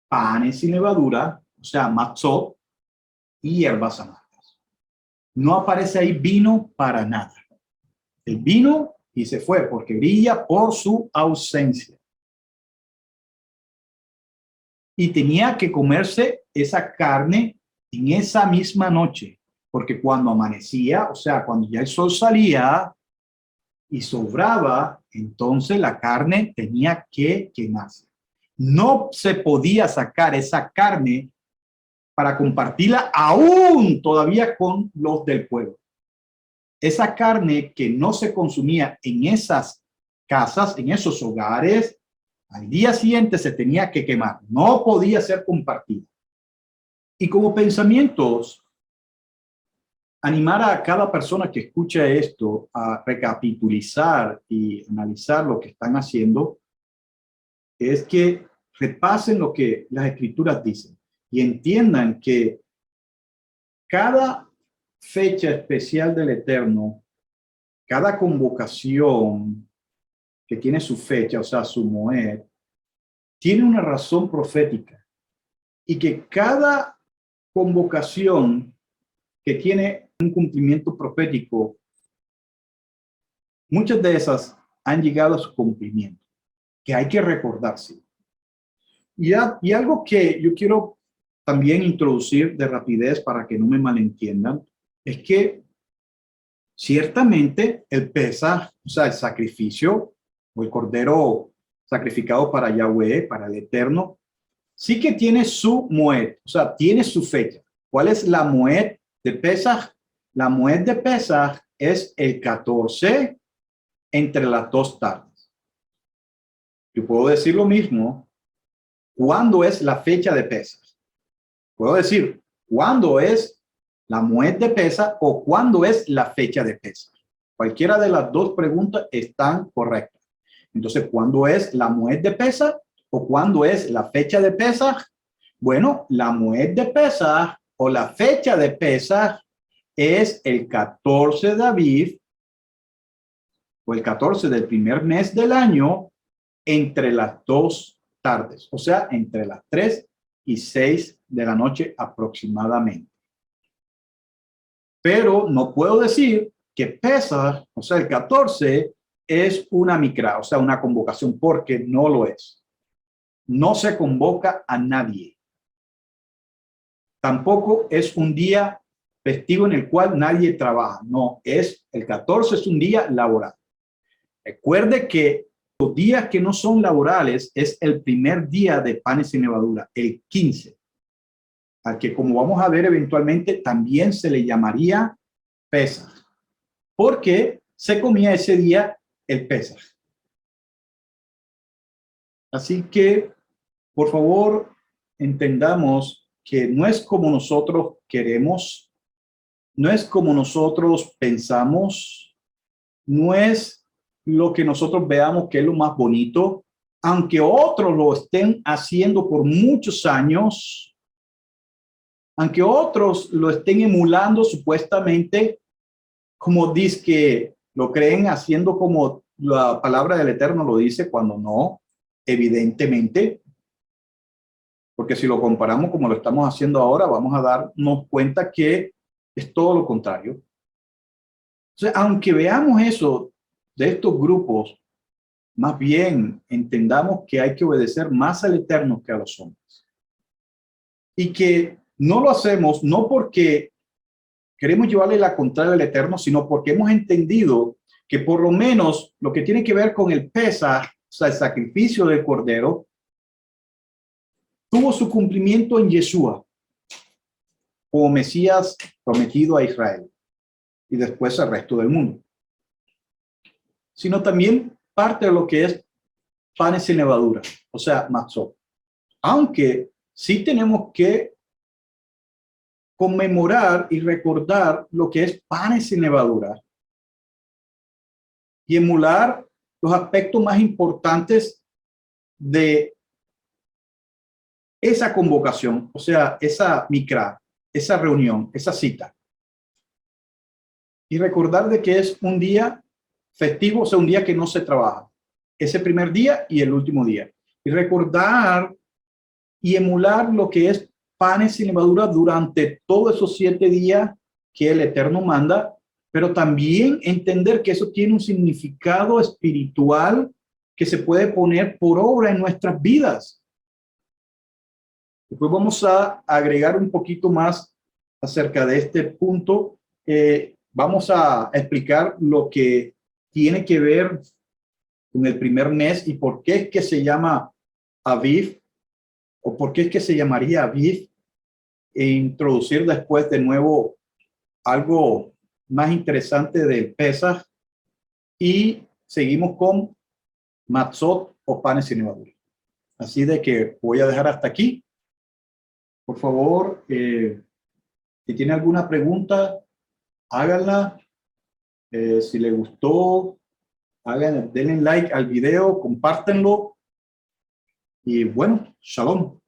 panes sin levadura, o sea, matzot y hierbas amargas. No aparece ahí vino para nada. El vino y se fue porque brilla por su ausencia. Y tenía que comerse esa carne en esa misma noche, porque cuando amanecía, o sea, cuando ya el sol salía y sobraba, entonces la carne tenía que quemarse. No se podía sacar esa carne para compartirla aún todavía con los del pueblo. Esa carne que no se consumía en esas casas, en esos hogares, al día siguiente se tenía que quemar, no podía ser compartida. Y como pensamientos, animar a cada persona que escucha esto a recapitulizar y analizar lo que están haciendo, es que repasen lo que las escrituras dicen y entiendan que cada fecha especial del Eterno, cada convocación que tiene su fecha, o sea, su moed, tiene una razón profética y que cada convocación que tiene un cumplimiento profético, muchas de esas han llegado a su cumplimiento, que hay que recordarse. Y algo que yo quiero también introducir de rapidez para que no me malentiendan, es que ciertamente el Pesaj, o sea, el sacrificio, o el cordero sacrificado para Yahweh, para el Eterno, sí que tiene su Moed, o sea, tiene su fecha. ¿Cuál es la Moed de Pesaj? La Moed de Pesaj es el 14 entre las 2 tardes. Yo puedo decir lo mismo. ¿Cuándo es la fecha de Pesaj? Puedo decir, ¿cuándo es la Moed de Pesaj o cuándo es la fecha de Pesaj? Cualquiera de las dos preguntas están correctas. Entonces, ¿cuándo es la Moed de Pesaj o cuándo es la fecha de Pesaj? Bueno, la Moed de Pesaj o la fecha de Pesaj es el 14 de Aviv o el 14 del primer mes del año entre las 2 tardes, o sea, entre las 3 y 6 de la noche aproximadamente. Pero no puedo decir que Pesaj, o sea, el 14, es una micra, o sea, una convocación, porque no lo es. No se convoca a nadie. Tampoco es un día festivo en el cual nadie trabaja. No, el 14 es un día laboral. Recuerde que los días que no son laborales es el primer día de panes sin levadura, el 15, al que, como vamos a ver eventualmente, también se le llamaría Pesaj, porque se comía ese día el Pesaj. Así que, por favor, entendamos que no es como nosotros queremos, no es como nosotros pensamos, no es lo que nosotros veamos que es lo más bonito, aunque otros lo estén haciendo por muchos años, aunque otros lo estén emulando supuestamente, como dice que lo creen haciendo como la palabra del Eterno lo dice, cuando no, evidentemente, porque si lo comparamos como lo estamos haciendo ahora, vamos a darnos cuenta que es todo lo contrario. Entonces, aunque veamos eso de estos grupos, más bien entendamos que hay que obedecer más al Eterno que a los hombres. Y que no lo hacemos no porque queremos llevarle la contraria al Eterno, sino porque hemos entendido que por lo menos lo que tiene que ver con el Pesaj, o sea, el sacrificio del Cordero, tuvo su cumplimiento en Yeshua, como Mesías prometido a Israel y después al resto del mundo. Sino también parte de lo que es panes sin levadura, o sea, matzot. Aunque sí tenemos que conmemorar y recordar lo que es panes sin levadura y emular los aspectos más importantes de esa convocación, o sea, esa micra, esa reunión, esa cita. Y recordar de que es un día festivo, o sea, un día que no se trabaja. Ese primer día y el último día. Y recordar y emular lo que es panes sin levadura durante todos esos 7 días que el Eterno manda, pero también entender que eso tiene un significado espiritual que se puede poner por obra en nuestras vidas. Después vamos a agregar un poquito más acerca de este punto. Vamos a explicar lo que tiene que ver con el primer mes y por qué es que se llama Aviv, o por qué es que se llamaría Aviv, e introducir después de nuevo algo más interesante del Pesaj, y seguimos con matzot o panes sin levadura. Así de que voy a dejar hasta aquí. Por favor, si tiene alguna pregunta, háganla. Si les gustó, denle like al video, compártenlo. Y bueno, shalom.